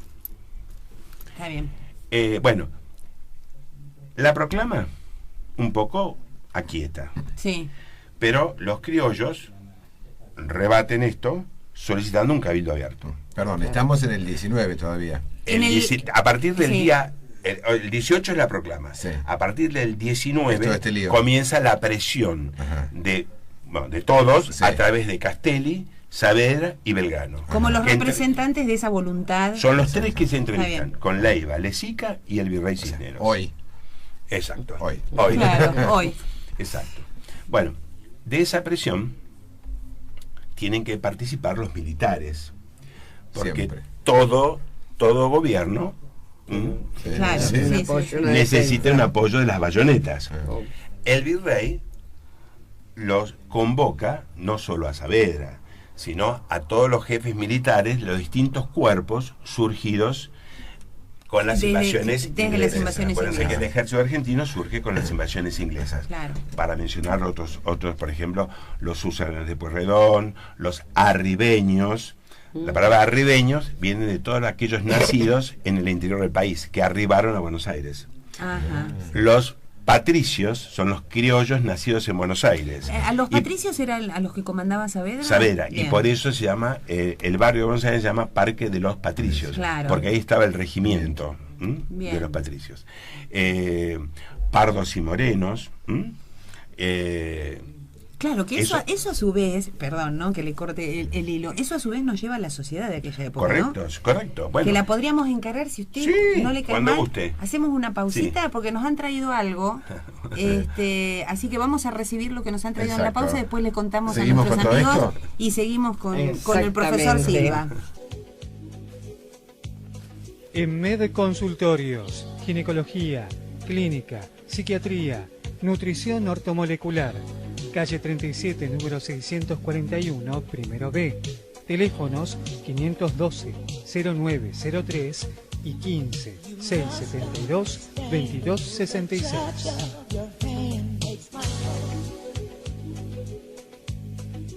Está bien. Bueno, la proclama un poco aquieta, Sí. pero los criollos rebaten esto solicitando un cabildo abierto. Perdón, estamos en el 19 todavía. A partir del sí. día, el 18 es la proclama, Sí. a partir del 19 Todo este lío. comienza la presión Ajá. de todos Sí. a través de Castelli, Saavedra y Belgrano. Como los Que entre- representantes de esa voluntad. Son los tres que se Está entrevistan, bien. con Leiva, Lezica y el virrey Cisneros. Hoy. Exacto. Hoy. Claro, hoy. Exacto. Bueno, de esa presión tienen que participar los militares, porque Siempre. todo gobierno Claro, Sí. sí, sí, Apoyo, sí. una necesita defensa. un apoyo de las bayonetas. Oh. El virrey los convoca no solo a Saavedra, sino a todos los jefes militares, los distintos cuerpos surgidos con las Desde invasiones las inglesas. invasiones Acuérdense que el inglesas. ejército argentino surge con las invasiones inglesas. Claro. Para mencionar otros, por ejemplo, los húsares de Pueyrredón, los arribeños. La palabra arribeños viene de todos aquellos nacidos en el interior del país, que arribaron a Buenos Aires. Ajá. Los patricios son los criollos nacidos en Buenos Aires. ¿A los Y- patricios eran a los que comandaba Saavedra? Saavedra, y Bien. por eso se llama, el barrio de Buenos Aires se llama Parque de los Patricios, Claro. porque ahí estaba el regimiento Bien. de los patricios. Pardos y morenos. Claro, que eso Eso- a su vez, perdón, ¿no? Que le corte el hilo, eso a su vez nos lleva a la sociedad de aquella época, ¿no? Correcto. Bueno, Que la podríamos encarar, si usted Sí, no le cae cuando mal, guste. hacemos una pausita Sí. porque nos han traído algo, así que vamos a recibir lo que nos han traído en la Exacto. pausa, después le contamos a ¿Seguimos nuestros con todo amigos esto? y seguimos con el profesor Exactamente. Silva. En Med Consultorios, ginecología, clínica, psiquiatría, nutrición ortomolecular. Calle 37, número 641, primero B. Teléfonos 512-0903 y 15-672-2266.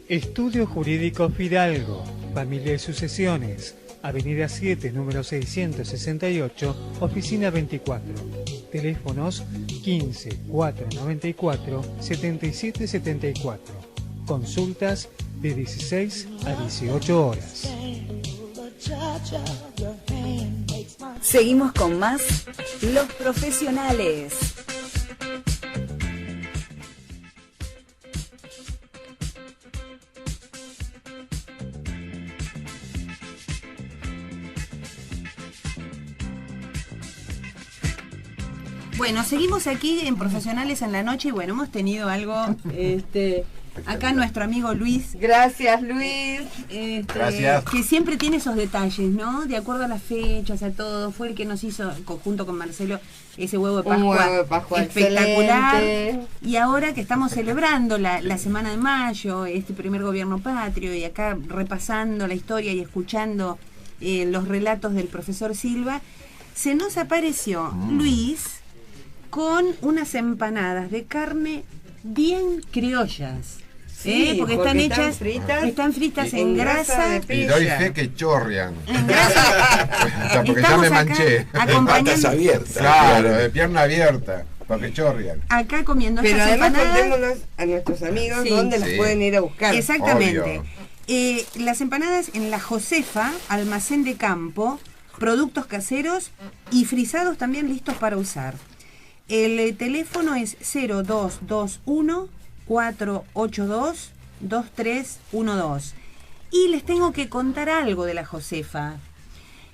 Estudio Jurídico Fidalgo, Familia y Sucesiones. Avenida 7, número 668, oficina 24. Teléfonos 15-494-7774. Consultas de 16 a 18 horas. Seguimos con más Los Profesionales. Bueno, seguimos aquí en Profesionales en la Noche y bueno, hemos tenido algo, acá nuestro amigo Luis. Gracias, Luis. Gracias. Que siempre tiene esos detalles, ¿no? De acuerdo a las fechas, a todo. Fue el que nos hizo, junto con Marcelo, ese huevo de Pascua. Un huevo de Pascua espectacular. excelente. Y ahora que estamos celebrando la Semana de Mayo, este primer gobierno patrio, y acá repasando la historia y escuchando los relatos del profesor Silva, se nos apareció Luis con unas empanadas de carne bien criollas. Sí, Porque están hechas, están fritas en grasa. de Y pilla. doy fe que chorrean. En grasa. O sea, porque ya Estamos me acá manché. patas acompañando, abiertas. Claro, de pierna abierta, porque chorrean. acá comiendo Pero estas además empanadas. contémonos a nuestros amigos Sí. dónde las Sí. pueden ir a buscar. Exactamente. Obvio. Las empanadas en La Josefa, almacén de campo, productos caseros y frisados también listos para usar. El teléfono es 0221-482-2312. Y les tengo que contar algo de La Josefa.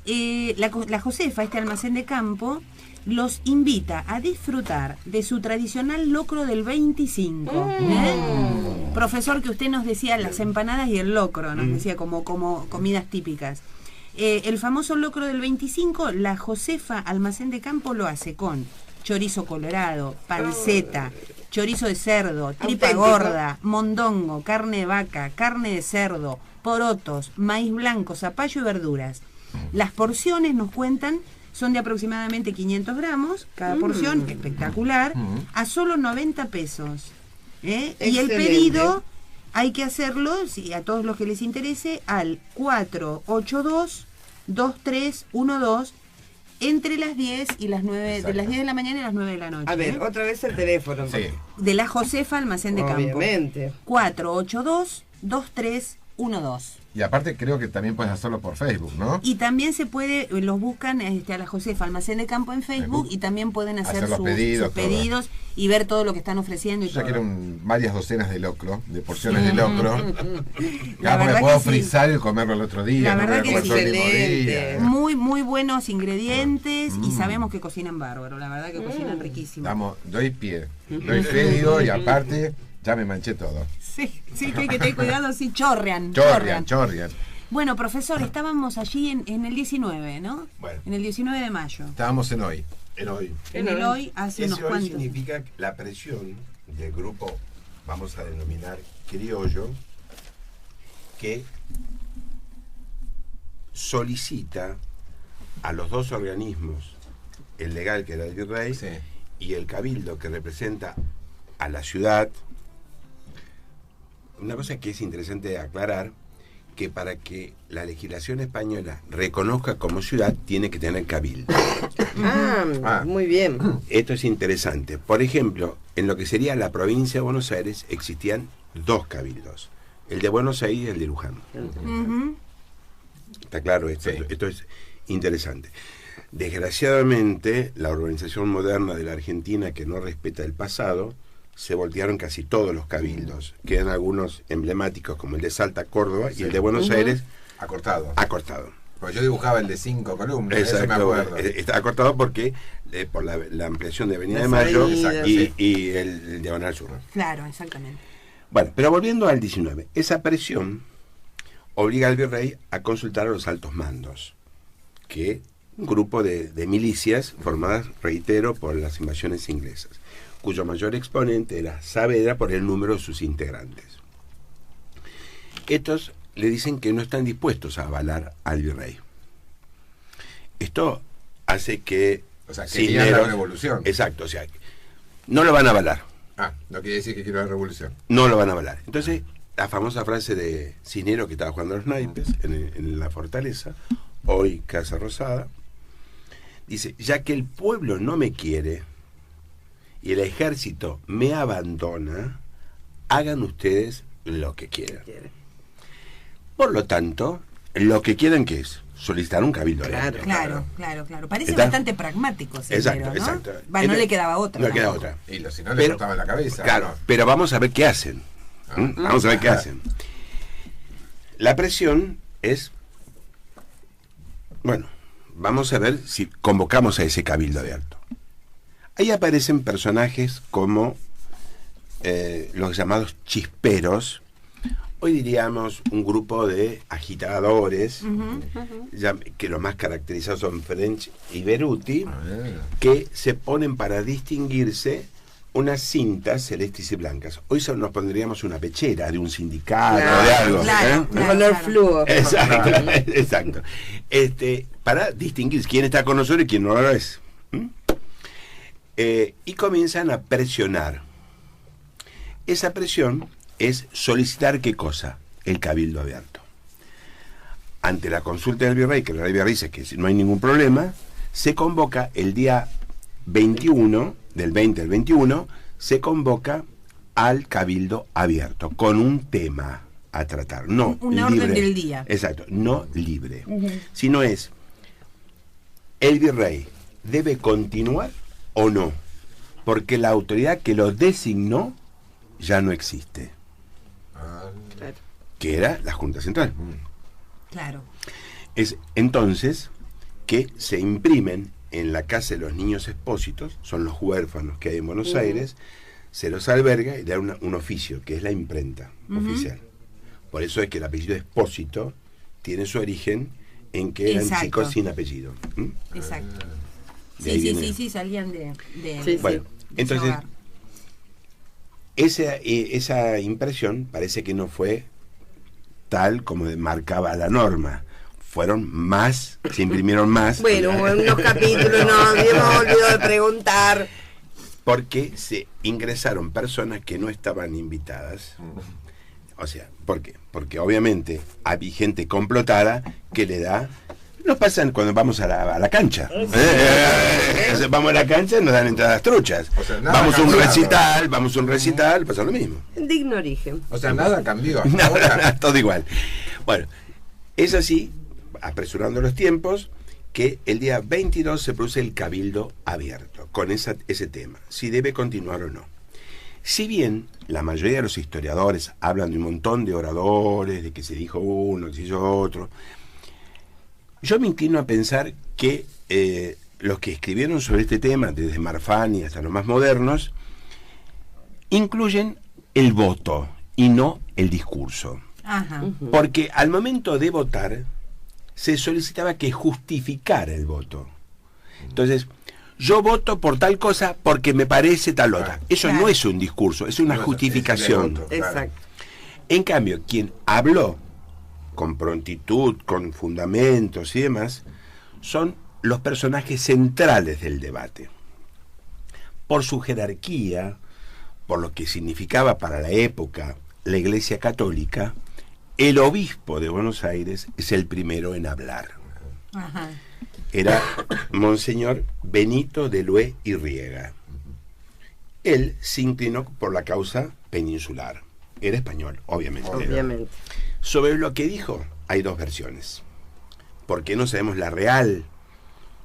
La Josefa, este almacén de campo, los invita a disfrutar de su tradicional locro del 25. Profesor, que usted nos decía las empanadas y el locro, nos decía como comidas típicas. El famoso locro del 25, la Josefa Almacén de Campo lo hace con chorizo colorado, panceta, chorizo de cerdo, tripa Auténtico. gorda, mondongo, carne de vaca, carne de cerdo, porotos, maíz blanco, zapallo y verduras. Las porciones, nos cuentan, son de aproximadamente 500 gramos, cada porción, espectacular, a solo 90 pesos. Y el Excelente. pedido hay que hacerlo, a todos los que les interese, al 482-2312 entre las 10 y las 9, de las 10 de la mañana y las 9 de la noche. A ver, otra vez el teléfono. Sí. De la Josefa Almacén de Campo. Obviamente. 482-2312. Y aparte creo que también puedes hacerlo por Facebook, ¿no? Y también se puede, los buscan a la Josefa Almacén de Campo en Facebook y también pueden hacer Hacer los sus pedidos, pedidos y ver todo lo que están ofreciendo y Yo ya todo. quiero varias docenas de locro, de porciones de locro. La Ya porque verdad puedo que sí. frizar y comerlo el otro día. La no verdad voy a que comer todo sí. el mismo Excelente. día. Muy buenos ingredientes y sabemos que cocinan bárbaro, la verdad que cocinan riquísimo. Doy pie, doy fe, digo, y aparte ya me manché todo. Sí, que hay que tener cuidado, sí, chorrean. Chorrean. Bueno, profesor, estábamos allí en el 19, ¿no? Bueno. En el 19 de mayo. Estábamos en hoy. En hoy. En el hoy hace unos Ese hoy cuantos. significa la presión del grupo, vamos a denominar criollo, que solicita a los dos organismos, el legal, que era el virrey, Sí. y el cabildo, que representa a la ciudad. Una cosa que es interesante aclarar, que para que la legislación española reconozca como ciudad, tiene que tener cabildo. Muy bien. Esto es interesante. Por ejemplo, en lo que sería la provincia de Buenos Aires existían dos cabildos. El de Buenos Aires y el de Luján. Ujú. ¿Está claro esto? Sí. Esto es interesante. Desgraciadamente, la organización moderna de la Argentina, que no respeta el pasado, se voltearon casi todos los cabildos. Quedan algunos emblemáticos, como el de Salta, Córdoba, y el de Buenos Aires Acortado. acortado. Pues yo dibujaba el de 5 columnas, eso me Exacto. acuerdo. Está acortado porque por la ampliación de Avenida de Las Mayo avenidas. y el Diagonal Sur. Claro, exactamente. Bueno, pero volviendo al 19, esa presión obliga al virrey a consultar a los altos mandos, que un grupo de milicias formadas, reitero, por las invasiones inglesas, cuyo mayor exponente era Saavedra por el número de sus integrantes. Estos le dicen que no están dispuestos a avalar al virrey. Esto hace que... O sea, querían la revolución. Exacto, o sea, no lo van a avalar. No quiere decir que quiero la revolución. No lo van a avalar. Entonces, la famosa frase de Cisneros, que estaba jugando a los naipes en la fortaleza, hoy Casa Rosada, dice: ya que el pueblo no me quiere y el ejército me abandona, hagan ustedes lo que quieran. Por lo tanto, lo que quieran, ¿qué es? Solicitar un cabildo abierto. Claro. Parece ¿Está? bastante pragmático, Exacto, ¿no? exacto. Va, no le quedaba otra. No le queda tampoco. otra. Y si no, le cortaban la cabeza. Claro, ¿no? pero vamos a ver qué hacen. Vamos a ver qué hacen. La presión es... Bueno, vamos a ver si convocamos a ese cabildo abierto. Ahí aparecen personajes como los llamados chisperos. Hoy diríamos un grupo de agitadores, que los más caracterizados son French y Beruti, que se ponen para distinguirse unas cintas celestes y blancas. Hoy nos pondríamos una pechera de un sindicato, Claro, de algo. claro. Color fluo. Exacto, exacto. Para distinguir quién está con nosotros y quién no lo es. Y comienzan a presionar. Esa presión es solicitar ¿qué cosa? El cabildo abierto. Ante la consulta del virrey, que el rey dice que no hay ningún problema, se convoca el día 21, del 20 al 21, se convoca al cabildo abierto, con un tema a tratar, no Un libre. orden del día. Exacto, no libre, sino es, el virrey debe continuar o no, porque la autoridad que lo designó ya no existe, que era la Junta Central. Claro. Es entonces que se imprimen en la casa de los niños expósitos, son los huérfanos que hay en Buenos Aires, se los alberga y da un oficio, que es la imprenta oficial. Por eso es que el apellido Expósito tiene su origen en que eran Exacto. chicos sin apellido. Exacto. De ahí viene. Sí, salían de Sí, Bueno, de ese entonces, hogar. esa impresión parece que no fue tal como marcaba la norma. Fueron más, se imprimieron más. Bueno, en unos capítulos no habíamos olvidado de preguntar. Porque se ingresaron personas que no estaban invitadas. O sea, ¿por qué? Porque obviamente hay gente complotada que le da... Nos pasan cuando vamos a la cancha. Vamos a la cancha y nos dan entradas truchas. O sea, nada vamos a un cambiado. recital, pasa lo mismo. Digno origen. O sea, nada cambió. Nada, todo igual. Bueno, es así, apresurando los tiempos, que el día 22 se produce el cabildo abierto, con ese tema, si debe continuar o no. Si bien la mayoría de los historiadores hablan de un montón de oradores, de que se dijo uno, que se hizo otro, yo me inclino a pensar que los que escribieron sobre este tema, desde Marfani hasta los más modernos, incluyen el voto y no el discurso. Ajá. Porque al momento de votar se solicitaba que justificara el voto. Entonces, yo voto por tal cosa porque me parece tal otra. Eso Claro. no es un discurso, es una No, justificación. es el voto, claro. Exacto. En cambio, quien habló con prontitud, con fundamentos y demás, son los personajes centrales del debate. Por su jerarquía, por lo que significaba para la época la Iglesia Católica, el obispo de Buenos Aires es el primero en hablar. Ajá. Era Monseñor Benito de Lué y Riega. Él se inclinó por la causa peninsular. Era español, obviamente. Obviamente. Sobre lo que dijo, hay dos versiones. ¿Por qué no sabemos la real?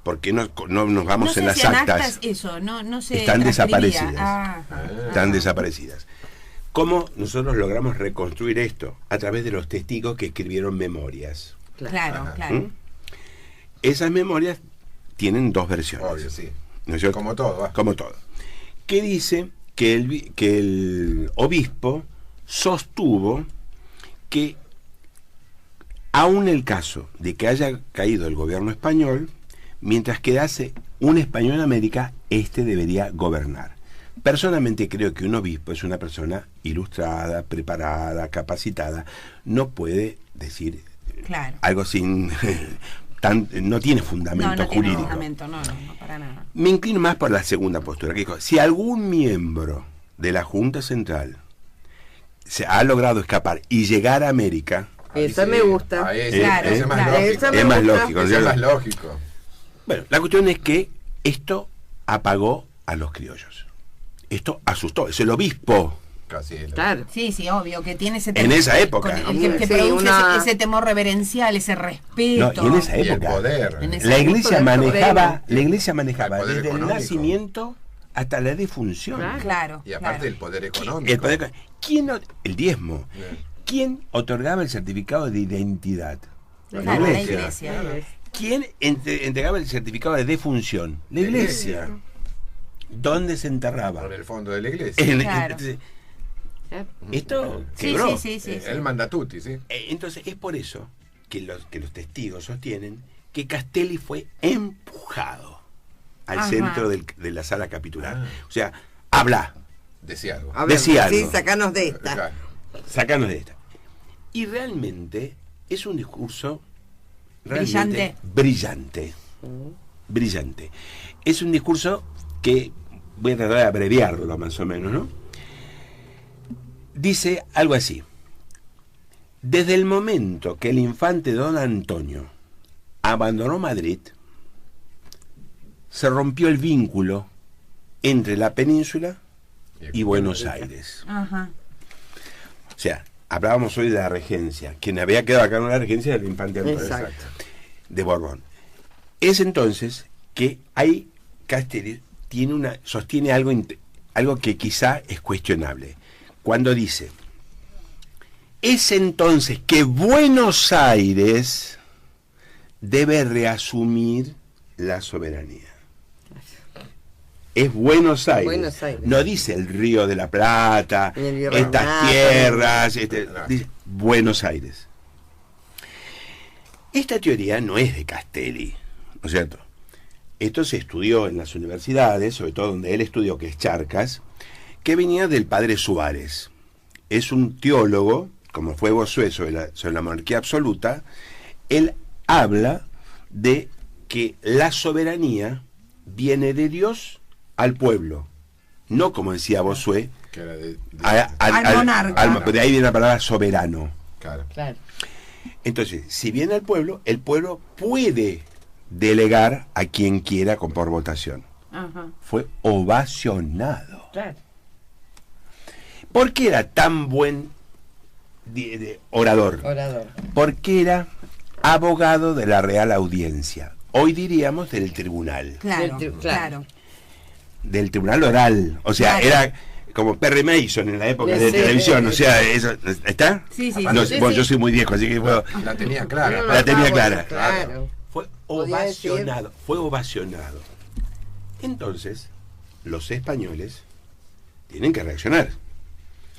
¿Por qué no nos vamos No sé en las si en actas? eso, no se Están transcribía. desaparecidas. Ajá. Están desaparecidas. ¿Cómo nosotros logramos reconstruir esto? A través de los testigos que escribieron memorias. Claro, claro. ¿Mm? Esas memorias tienen dos versiones. Obvio, sí. ¿No es cierto? Como todo, ¿va? Como todo. Que dice que el obispo sostuvo que aun el caso de que haya caído el gobierno español, mientras quedase un español en América, este debería gobernar. Personalmente creo que un obispo es una persona ilustrada, preparada, capacitada. No puede decir Claro. algo sin... no tiene fundamento No tiene jurídico. fundamento, no, para nada. Me inclino más por la segunda postura, que dijo, si algún miembro de la Junta Central se ha logrado escapar y llegar a América, Esa Sí, me gusta. ahí sí, Claro, ese es más claro. lógico. Esa me es más gusta. lógico. ¿no es Ese es cierto? más lógico. Bueno, la cuestión es que esto apagó a los criollos. Esto asustó. Es el obispo. Casi. Claro. Sí, obvio, que tiene ese En esa época. que Sí, produce una- ese temor reverencial, ese respeto. No, y en esa Y el época poder. En esa la época, iglesia el poder manejaba, supremo. la iglesia manejaba El poder desde el económico. nacimiento hasta la defunción. Claro. Claro. Y aparte claro. el poder económico. El poder, el diezmo. Bien. ¿Quién otorgaba el certificado de identidad? Claro, la iglesia. iglesia. ¿Quién entregaba el certificado de defunción? La iglesia. ¿Dónde se enterraba? Por el fondo de la iglesia. Claro. Entonces, Claro. esto Sí, quebró. sí. El mandatuti, sí. Entonces es por eso que los testigos sostienen que Castelli fue empujado al Ajá. centro de la sala capitular. Ah. O sea, habla, Decía algo. A ver, Decía sí, algo. sacanos de esta. Claro. sácanos de esta. Y realmente es un discurso realmente brillante. Brillante. Es un discurso que voy a tratar de abreviarlo más o menos, ¿no? Dice algo así: desde el momento que el infante don Antonio abandonó Madrid, se rompió el vínculo entre la península y Buenos Aires. Ajá. O sea, hablábamos hoy de la regencia. Quien había quedado acá en la regencia era el infante Antonio Exacto. de Borbón. Es entonces que hay Castelli sostiene algo que quizá es cuestionable. Cuando dice, es entonces que Buenos Aires debe reasumir la soberanía. Es Buenos Aires. Buenos Aires. No dice el Río de la Plata, Ni el Río estas Renato, tierras, Claro. dice Buenos Aires. Esta teoría no es de Castelli, ¿no es cierto? Esto se estudió en las universidades, sobre todo donde él estudió, que es Charcas, que venía del padre Suárez. Es un teólogo, como fue Bossuet sobre la monarquía absoluta. Él habla de que la soberanía viene de Dios al pueblo, no como decía Bossuet, Que era Al monarca. de ahí viene la palabra soberano. claro. Claro. Entonces, si viene al pueblo, el pueblo puede delegar a quien quiera por votación. Ajá. Fue ovacionado. Claro. ¿Por qué era tan buen orador? Orador. Porque era abogado de la Real Audiencia. Hoy diríamos del tribunal. Claro, Claro. claro. Del tribunal oral. O sea, Claro. era como Perry Mason en la época de Sí, televisión. sí. O sea, eso, ¿está? Sí, sí. No, sí, bueno, sí. yo soy muy viejo, así que puedo... La tenía clara. La tenía clara. Claro. Fue Podía decir- ovacionado, fue ovacionado. Entonces, los españoles tienen que reaccionar.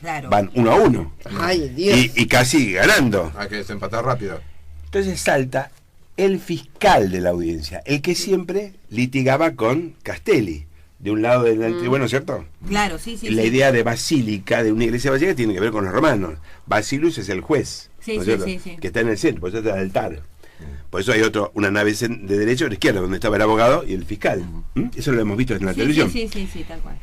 Claro. Van 1-1. Ay, Dios. Y casi ganando. Hay que desempatar rápido. Entonces salta el fiscal de la audiencia, el que siempre litigaba con Castelli, de un lado del tribunal, ¿cierto? Claro, sí, sí. La sí. idea de basílica, de una iglesia basílica, tiene que ver con los romanos. Basilus es el juez, Sí, ¿no es sí, cierto? sí, sí. Que está en el centro, por eso está el altar. Por eso hay una nave de derecha o de izquierda, donde estaba el abogado y el fiscal. Eso lo hemos visto en la televisión. Sí, tal cual.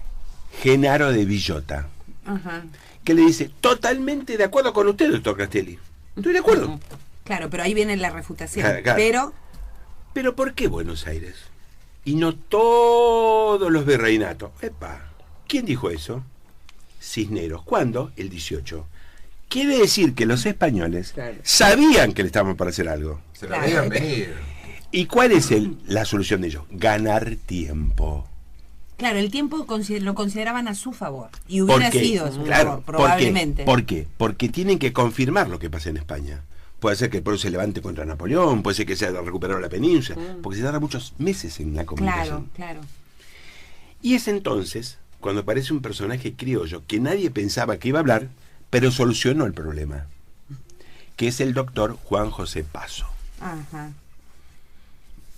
Genaro de Villota, Ajá. que le dice, totalmente de acuerdo con usted, doctor Castelli. Estoy de acuerdo. Claro, pero ahí viene la refutación. Claro. Pero ¿por qué Buenos Aires? Y no todos los virreinatos. Epa, ¿quién dijo eso? Cisneros. ¿Cuándo? El 18. Quiere decir que los españoles Claro. sabían que le estaban para hacer algo. Se la veían venir. ¿Y cuál es la solución de ellos? Ganar tiempo. Claro, el tiempo lo consideraban a su favor. Y hubiera ¿Por qué? sido a su Claro, favor, probablemente. ¿Por qué? Porque tienen que confirmar lo que pasa en España. Puede ser que el pueblo se levante contra Napoleón, puede ser que se haya recuperado la península, porque se tarda muchos meses en la comunicación. Claro. Y es entonces cuando aparece un personaje criollo que nadie pensaba que iba a hablar, pero solucionó el problema, que es el doctor Juan José Paso. Ajá.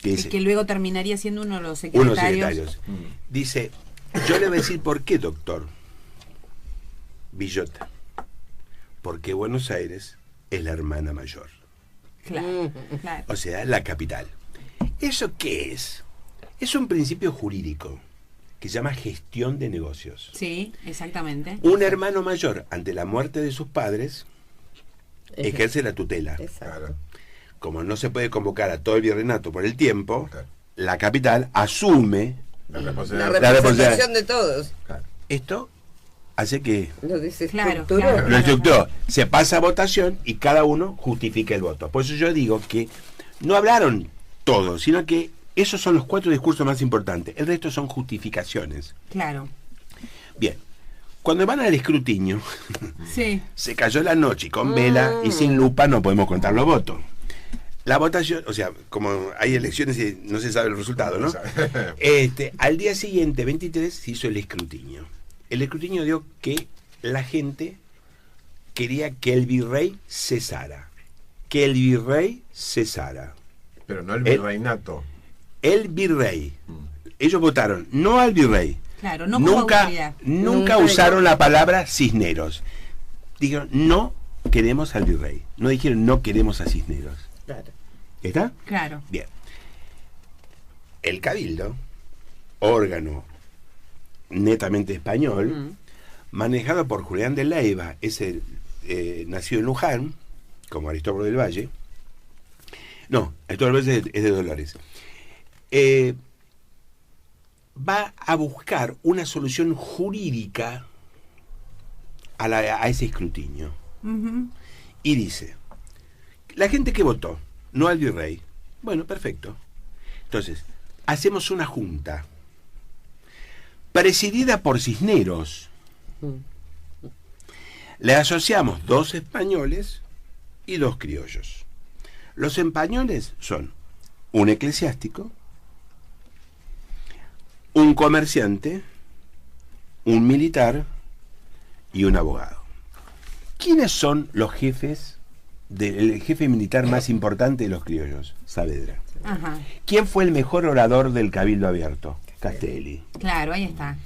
Que Y dice, que luego terminaría siendo uno de los unos secretarios. secretarios. Dice, yo le voy a decir por qué, doctor Villota. Porque Buenos Aires es la hermana mayor. Claro. O sea, la capital. ¿Eso qué es? Es un principio jurídico que se llama gestión de negocios. Sí, exactamente. Un hermano mayor, ante la muerte de sus padres, ejerce la tutela. Exacto. Claro. Como no se puede convocar a todo el virreinato por el tiempo, Claro. la capital asume. La La responsabilidad. representación de todos. Claro. Esto hace que Lo dice Claro, estructuró. claro. lo estructuró. Se pasa a votación y cada uno justifica el voto. Por eso yo digo que no hablaron todos, sino que esos son los 4 discursos más importantes. El resto son justificaciones. Claro. Bien. Cuando van al escrutinio, Sí. se cayó la noche y con vela y sin lupa no podemos contar los votos. La votación, o sea, como hay elecciones y no se sabe el resultado, ¿no? Al día siguiente, 23, se hizo el escrutinio. El escrutinio dio que la gente quería que el virrey cesara. Que el virrey cesara. Pero no el virreinato. El virrey. Ellos votaron no al virrey. Claro, no como autoridad. Nunca usaron la palabra Cisneros. Dijeron, no queremos al virrey. No dijeron, no queremos a Cisneros. Claro. ¿Está? Claro. Bien. El Cabildo, órgano netamente español, manejado por Julián de Leiva, nacido en Luján, como Aristóbulo del Valle. No, Aristóbulo del Valle es de Dolores. Va a buscar una solución jurídica a ese escrutinio. Ujú. Y dice, la gente que votó, no al virrey, bueno, perfecto. Entonces, hacemos una junta presidida por Cisneros. Le asociamos 2 españoles y 2 criollos. Los españoles son un eclesiástico, un comerciante, un militar y un abogado. ¿Quiénes son los jefes el jefe militar más importante de los criollos? Saavedra. Ajá. ¿Quién fue el mejor orador del Cabildo Abierto? Castelli. Claro, ahí está.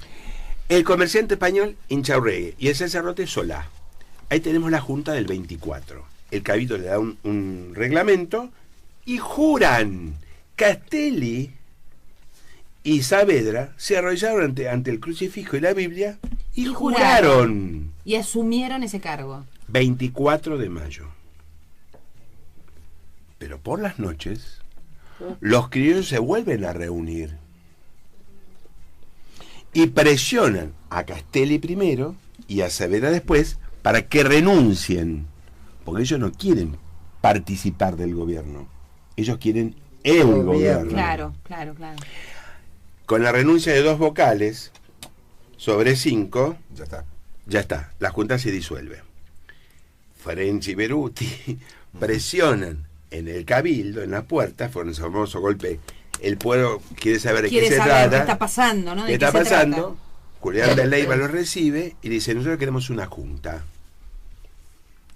El comerciante español, Inchaurregue, y el sacerdote, Solá. Ahí tenemos la junta del 24. El Cabildo le da un reglamento y juran. Castelli y Saavedra se arrollaron ante el crucifijo y la Biblia y juraron. Y asumieron ese cargo. 24 de mayo. Pero por las noches, los criollos se vuelven a reunir y presionan a Castelli primero y a Saavedra después para que renuncien, porque ellos no quieren participar del gobierno, ellos quieren el gobierno. Claro, claro, claro. Con la renuncia de 2 vocales sobre 5, Ya está. ya está, la junta se disuelve. Ferenci y Beruti presionan en el Cabildo, en la puerta, fue un famoso golpe. El pueblo quiere saber de qué se Quiere saber trata. qué está pasando, ¿no? ¿Qué ¿De está qué se pasando? Julián de Leiva lo recibe y le dice, nosotros queremos una junta.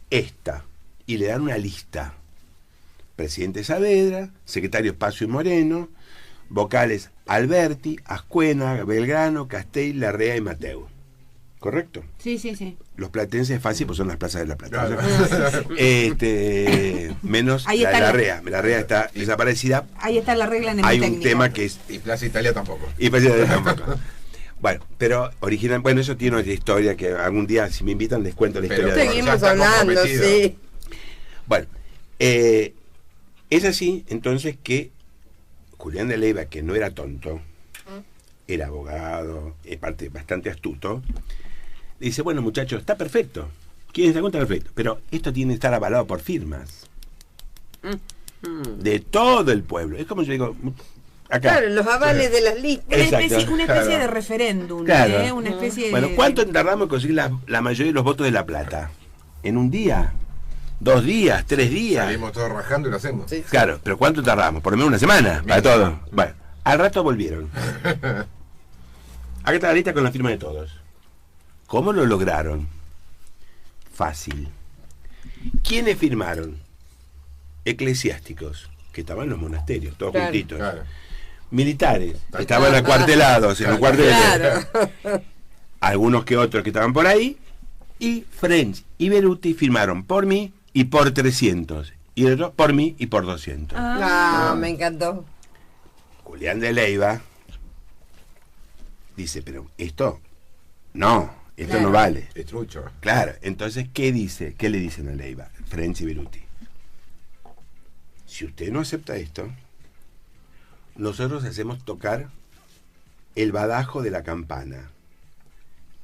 Esta. Y le dan una lista. Presidente Saavedra, secretario Espacio y Moreno, vocales Alberti, Ascuena, Belgrano, Castell, Larrea y Mateu. ¿Correcto? Sí, sí, sí. Los platenses es fácil, pues son las plazas de La Plata. Claro. Menos Ahí la de está Larrea. Larrea está desaparecida. Ahí está la regla Hay mnemotécnica. un tema que es... Y Plaza Italia tampoco. Y Plaza Italia tampoco. Bueno, pero original, bueno, eso tiene otra historia que algún día, si me invitan, les cuento la Pero historia de Seguimos ya estamos hablando, comprometidos. sí. Bueno, es así entonces que Julián de Leiva, que no era tonto, era abogado, bastante astuto, dice, bueno muchachos, está perfecto, ¿quieren esta cuenta? Perfecto, pero esto tiene que estar avalado por firmas de todo el pueblo. Es como yo digo, acá. Claro, los avales de las listas. Exacto, Una especie claro. de referéndum, Claro. una especie Bueno, de... ¿cuánto tardamos en conseguir la mayoría de los votos de La Plata? ¿En un día? ¿2 días? ¿3 días? Salimos todos rajando y lo hacemos. Sí. Claro, pero ¿cuánto tardamos? Por lo menos una semana para todo. Bueno, al rato volvieron. Acá está la lista con la firma de todos. ¿Cómo lo lograron? Fácil. ¿Quiénes firmaron? Eclesiásticos, que estaban en los monasterios, todos Claro. juntitos. Claro. Militares, que estaban acuartelados en los cuarteles. Claro. Algunos que otros que estaban por ahí. Y French y Beruti firmaron por mí y por 300. Y el otro por mí y por 200. No, me encantó. Julián de Leiva dice, pero esto no Claro. vale. Es trucho. Claro, entonces, ¿qué dice? ¿Qué le dicen a Leiva? French y Beruti. Si usted no acepta esto, nosotros hacemos tocar el badajo de la campana.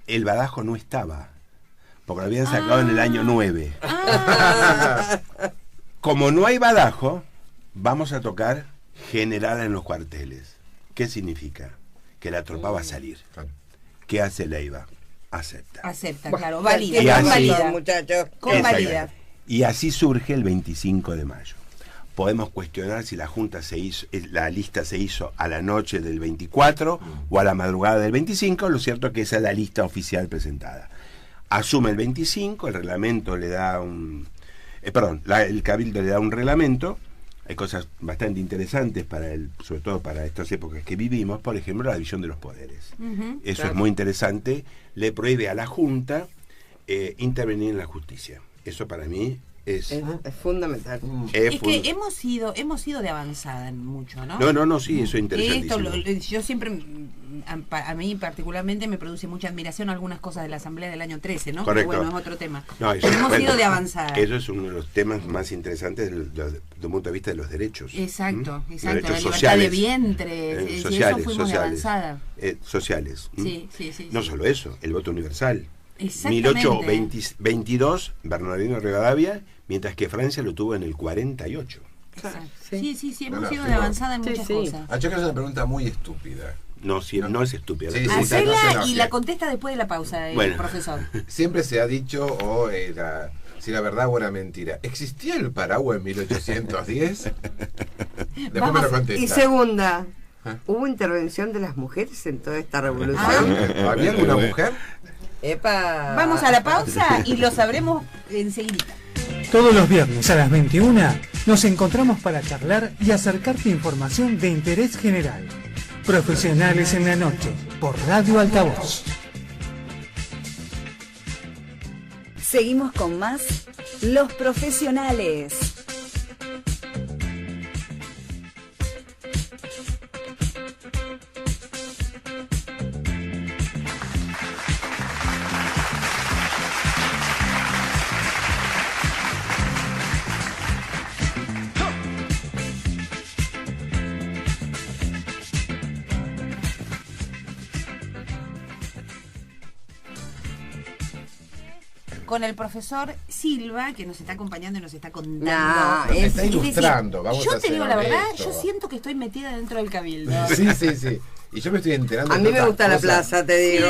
El badajo no estaba, porque lo habían sacado en el año 9. Como no hay badajo, vamos a tocar general en los cuarteles. ¿Qué significa? Que la tropa va a salir. Claro. ¿Qué hace Leiva? Acepta. Acepta, claro, válida, Y así- válida. Muchachos. Convalida. Y así surge el 25 de mayo. Podemos cuestionar si la junta se hizo, la lista se hizo a la noche del 24 o a la madrugada del 25. Lo cierto es que esa es la lista oficial presentada. Asume el 25, el reglamento le da un... el cabildo le da un reglamento. Hay cosas bastante interesantes sobre todo para estas épocas que vivimos. Por ejemplo, la división de los poderes. Eso es muy interesante. Le prohíbe a la junta intervenir en la justicia. Eso para mí es fundamental. Es que hemos ido de avanzada en mucho, ¿no? No, sí, eso es interesantísimo. Yo siempre, a mí particularmente me produce mucha admiración algunas cosas de la Asamblea del año 13, ¿no? Correcto. Pero bueno, es otro tema. No, eso- Pero hemos bueno, ido de avanzada. Eso es uno de los temas más interesantes desde un punto de vista de los derechos. Exacto, ¿Mm? exacto. Derechos La libertad sociales. de vientre, si eso fuimos de avanzada. Sociales. ¿Mm? Sí. No solo eso, el voto universal. Exactamente. 1822, Bernardino Rivadavia, mientras que Francia lo tuvo en el 48. Exacto. Sí. Sí, hemos No, ido no, de avanzada en sí, muchas sí. cosas. Ah, yo creo que es una pregunta muy estúpida. No, no es estúpido. Sí, sí, Hacela no, y sí. la contesta después de la pausa, Bueno. profesor. Siempre se ha dicho, si la verdad o la mentira. ¿Existía el paraguas en 1810? Después Vamos, me lo Y contesta. segunda, ¿Ah? ¿hubo intervención de las mujeres en toda esta Ah. revolución? ¿Había alguna mujer? ¡Epa! Vamos a la pausa y lo sabremos enseguida. Todos los viernes a las 21 nos encontramos para charlar y acercarte información de interés general. Profesionales en la noche, por Radio Altavoz. Seguimos con más Los Profesionales. Con el profesor Silva, que nos está acompañando y nos está contando. No, Nos es está decir, ilustrando, vamos yo a te ser digo la verdad, honestos. yo siento que estoy metida dentro del cabildo. Sí. Y yo me estoy enterando A de mí me tantas gusta la cosas. plaza, te digo.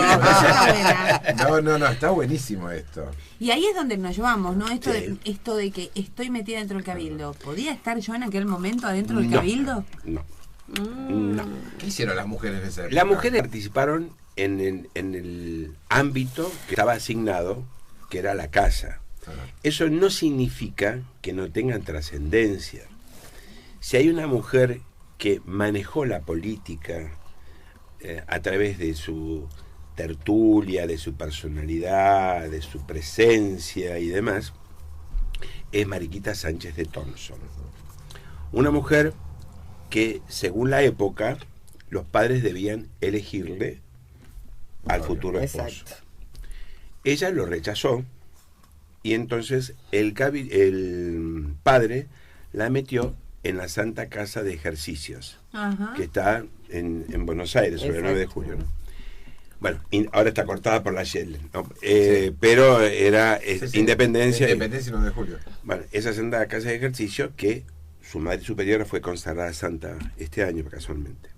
Está buena. No, está buenísimo esto. Y ahí es donde nos llevamos, ¿no? Esto, Sí. esto de que estoy metida dentro del cabildo. ¿Podía estar yo en aquel momento adentro del No. cabildo? No. Mm. No. ¿Qué hicieron las mujeres de esa época? Las mujeres participaron en el ámbito que estaba asignado, que era la casa. Eso no significa que no tengan trascendencia. Si hay una mujer que manejó la política a través de su tertulia, de su personalidad, de su presencia y demás, es Mariquita Sánchez de Thompson. Una mujer que, según la época, los padres debían elegirle al futuro esposo. Exacto. Ella lo rechazó y entonces el padre la metió en la Santa Casa de Ejercicios, Ajá. que está en Buenos Aires, sobre el 9 de julio, ¿no? Bueno, ahora está cortada por la Shell, ¿no? Sí. Pero era Sí. Independencia. Independencia y 9 de julio. Bueno, esa Santa Casa de Ejercicio que su madre superiora fue consagrada santa este año, casualmente.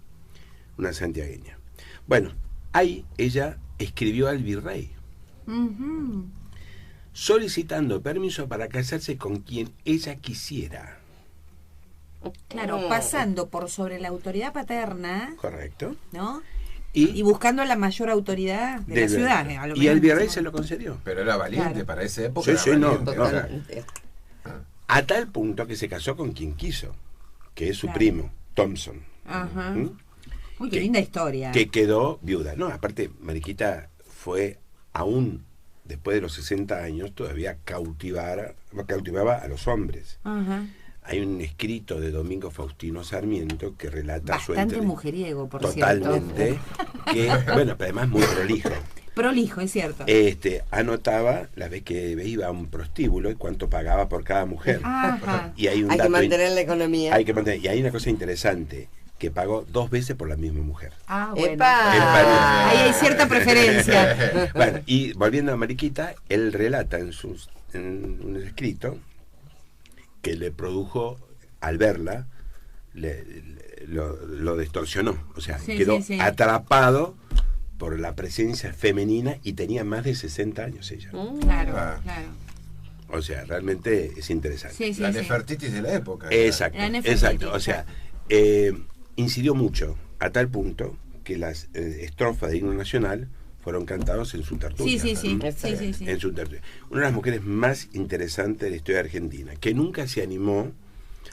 Una santiagueña. Bueno, ahí ella escribió al virrey, Ujú. solicitando permiso para casarse con quien ella quisiera. Claro, pasando por sobre la autoridad paterna, ¿Correcto? ¿no? Y Y, buscando la mayor autoridad de la ciudad. A lo y el menos virrey decimos. se lo concedió. Pero era valiente Claro. para esa época. Sí, era sí, no, valiente, no. o sea, Totalmente. A tal punto que se casó con quien quiso, que es su Claro. primo, Thompson. Ajá. ¿Mm? Uy, qué Que- linda historia. Que quedó viuda. No, aparte, Mariquita fue, aún después de los 60 años, todavía cautivaba a los hombres. Ajá. Hay un escrito de Domingo Faustino Sarmiento que relata su Bastante entre- mujeriego, por totalmente, cierto. que, bueno, pero además muy prolijo. Prolijo, es cierto. Anotaba la vez que iba a un prostíbulo y cuánto pagaba por cada mujer. Ajá. Y hay un Hay que dato mantener la economía. y hay una cosa interesante, que pagó 2 veces por la misma mujer. Ah, bueno. ¡Epa! Ahí hay cierta preferencia. Bueno, y volviendo a Mariquita, él relata en un escrito que le produjo, al verla, lo distorsionó. O sea, Sí, quedó sí, sí. atrapado por la presencia femenina y tenía más de 60 años ella. Claro, Ah. claro. O sea, realmente es interesante. Sí, sí, la sí. Nefertitis de la época. Exacto, La Nefertiti, exacto. O sea, incidió mucho a tal punto que las estrofas de himno nacional fueron cantadas en su tertulia. Sí, sí, sí. ¿Mm? Sí, sí, sí. En su tertulia. Una de las mujeres más interesantes de la historia argentina, que nunca se animó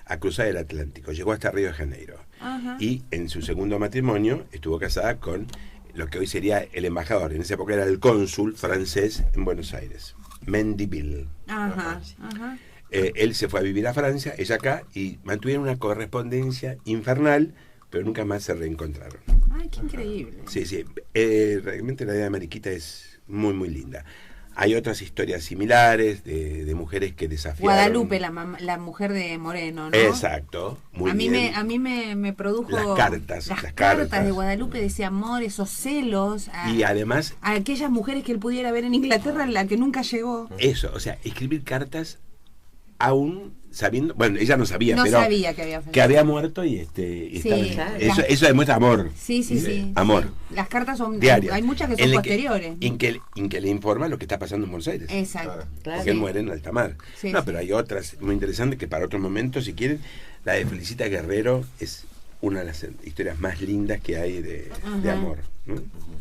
a cruzar el Atlántico, llegó hasta Río de Janeiro. Ajá. Y en su segundo matrimonio estuvo casada con lo que hoy sería el embajador, en esa época era el cónsul francés en Buenos Aires, Mendiville. Ajá. Ajá. Él se fue a vivir a Francia, ella acá, y mantuvieron una correspondencia infernal, pero nunca más se reencontraron. Ay, qué increíble. Sí, sí. Realmente la idea de Mariquita es muy, muy linda. Hay otras historias similares de mujeres que desafiaron. Guadalupe, la mujer de Moreno, ¿no? Exacto. Muy a mí bien. a mí me produjo Las cartas, las las cartas cartas. de Guadalupe, de ese amor, esos celos Y además, a aquellas mujeres que él pudiera ver en Inglaterra, la que nunca llegó. eso, o sea, escribir cartas aún sabiendo, bueno, ella no sabía, No pero sabía que había fallecido. que había muerto y Sí, estaba- claro. eso demuestra amor. Sí, sí, sí. Amor. Sí. Las cartas son Diario. hay muchas que son En el posteriores. en que le informa lo que está pasando en Buenos Aires. Exacto. Claro. Porque él Sí. muere en alta mar. Sí, No, sí. pero hay otras muy interesantes que para otro momento, si quieren, la de Felicita Guerrero es una de las historias más lindas que hay de Ajá. amor, ¿no?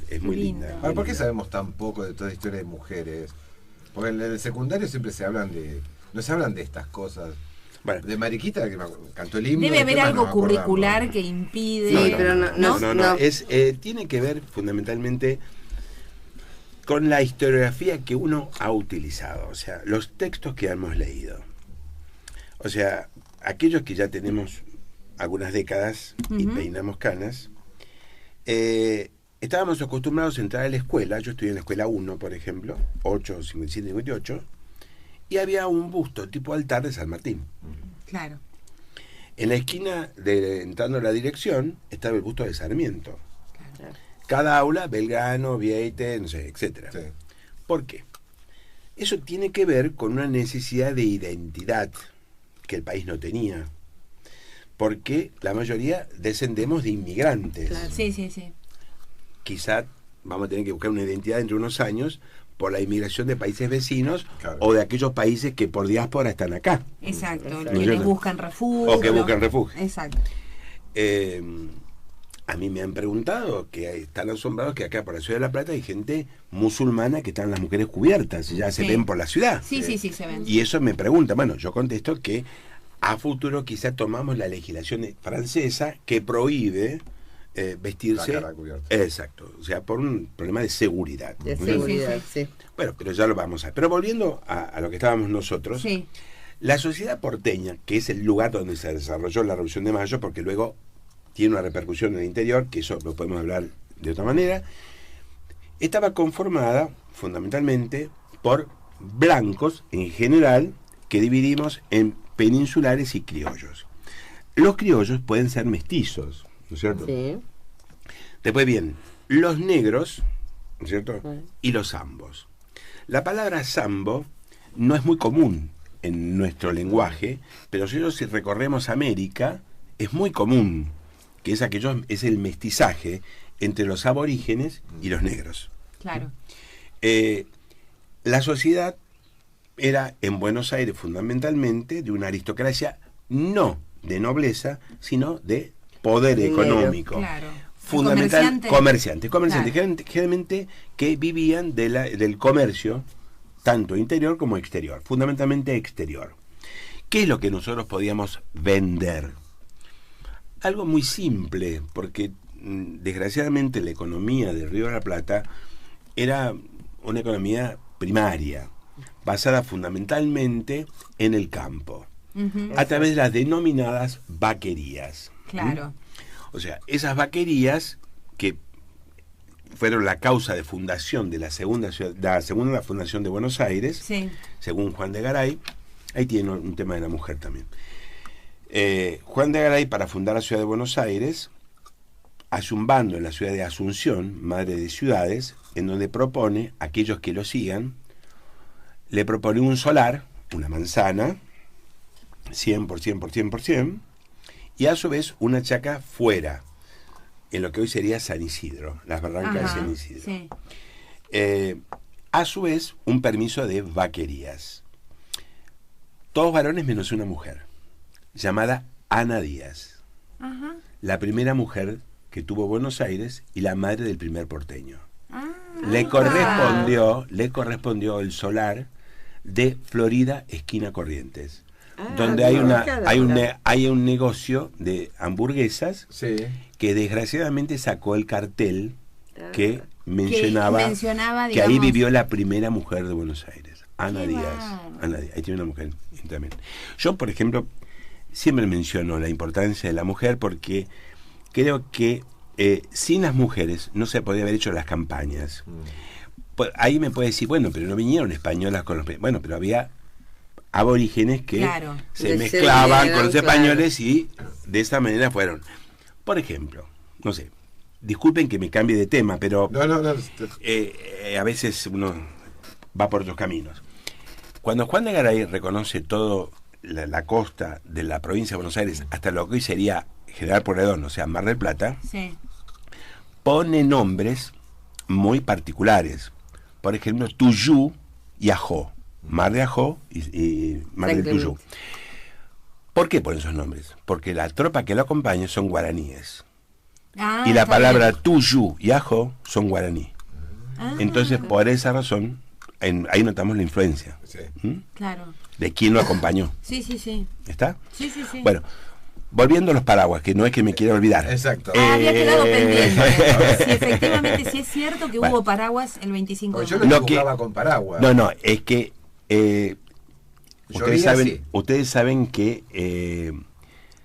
Es muy Lindo. linda. Ahora, ¿por qué linda. sabemos tan poco de toda la historia de mujeres? Porque en el secundario siempre se hablan no se hablan de estas cosas. Bueno, De Mariquita, que cantó el himno. Debe ¿qué haber más algo nos acordamos? curricular que impide. Sí, pero no. tiene que ver fundamentalmente con la historiografía que uno ha utilizado, o sea, los textos que hemos leído. O sea, aquellos que ya tenemos algunas décadas y Ujú. peinamos canas, estábamos acostumbrados a entrar a la escuela. Yo estudié en la escuela 1, por ejemplo, 8, 57, 58, y había un busto tipo altar de San Martín. Claro. En la esquina de entrando a la dirección estaba el busto de Sarmiento. Claro. Cada aula, Belgrano, Vieite, no sé, etcétera. Sí. ¿Por qué? Eso tiene que ver con una necesidad de identidad que el país no tenía. Porque la mayoría descendemos de inmigrantes. Claro. Sí, sí, sí. Quizá vamos a tener que buscar una identidad dentro de unos años por la inmigración de países vecinos, Claro. o de aquellos países que por diáspora están acá. Exacto. Exacto. Quienes Yo no- buscan refugio. o que buscan refugio. Exacto. Eh, a mí me han preguntado, que están asombrados que acá por la Ciudad de La Plata hay gente musulmana que están las mujeres cubiertas, ya se ven por la ciudad. Sí, se ven. Y eso me pregunta, bueno, yo contesto que a futuro quizá tomamos la legislación francesa que prohíbe vestirse. La cara cubierta. Exacto, o sea, por un problema de seguridad. De ¿no? seguridad, sí. Bueno, pero ya lo vamos a... Pero volviendo a lo que estábamos nosotros, Sí. la sociedad porteña, que es el lugar donde se desarrolló la Revolución de Mayo, porque luego tiene una repercusión en el interior, que eso lo podemos hablar de otra manera, estaba conformada fundamentalmente por blancos en general, que dividimos en peninsulares y criollos. Los criollos pueden ser mestizos, ¿no es cierto? Sí. Después bien, los negros, ¿no es cierto? Y los zambos. La palabra zambo no es muy común en nuestro lenguaje, pero si recorremos América, es muy común, que es el mestizaje entre los aborígenes y los negros. Claro. La sociedad era en Buenos Aires fundamentalmente de una aristocracia no de nobleza, sino de poder Dinero. económico. Claro. Fundamental, comerciantes, Claro. generalmente que vivían del comercio, tanto interior como exterior, fundamentalmente exterior. ¿Qué es lo que nosotros podíamos vender? Algo muy simple, porque desgraciadamente la economía del Río de la Plata era una economía primaria, basada fundamentalmente en el campo, a través de las denominadas vaquerías. Claro. O sea, esas vaquerías que fueron la causa de fundación de la segunda fundación de Buenos Aires, Sí. según Juan de Garay. Ahí tiene un tema de la mujer también. Juan de Garay, para fundar la ciudad de Buenos Aires, hace un bando en la ciudad de Asunción, madre de ciudades, en donde propone a aquellos que lo sigan, le propone un solar, una manzana, 100%, y a su vez una chaca fuera, en lo que hoy sería San Isidro, las barrancas Ajá, de San Isidro. sí. A su vez, un permiso de vaquerías. Todos varones menos una mujer, llamada Ana Díaz, Ajá. la primera mujer que tuvo Buenos Aires y la madre del primer porteño. Ah, Le correspondió el solar de Florida, esquina Corrientes, donde hay un negocio de hamburguesas Sí. que desgraciadamente sacó el cartel que mencionaba que ahí digamos, vivió la primera mujer de Buenos Aires, Ana Qué Díaz. bárbaro. Ana Díaz, ahí tiene una mujer también. Yo, por ejemplo, siempre menciono la importancia de la mujer porque creo que sin las mujeres no se podía haber hecho las campañas. Pues, ahí me puede decir, bueno, pero no vinieron españolas con los... Bueno, pero había aborígenes que Claro. se Decidieron, mezclaban con los claro. españoles y de esa manera fueron. Por ejemplo, no sé, disculpen que me cambie de tema, pero No. a veces uno va por otros caminos. Cuando Juan de Garay reconoce todo la costa de la provincia de Buenos Aires, hasta lo que hoy sería General Pueyrredón, o sea, Mar del Plata, Sí. pone nombres muy particulares. Por ejemplo, Tuyú y Ajó. Mar de Ajó y Mar del Tuyú. ¿Por qué ponen esos nombres? Porque la tropa que lo acompaña son guaraníes. Ah, Y la está palabra bien. Tuyú y Ajó son guaraní. Ah, Entonces, por esa razón, ahí notamos la influencia. Sí. Claro. De quién lo acompañó. Sí, sí, sí. ¿Está? Sí, sí, sí. Bueno, volviendo a los paraguas, que no es que me quiera olvidar. Exacto. Había quedado pendiente. Sí, efectivamente, sí es cierto que Bueno. hubo paraguas el 25 Porque de yo mayo. lo Lo que- dibujaba con paraguas. No, es que Llovía así. ustedes saben que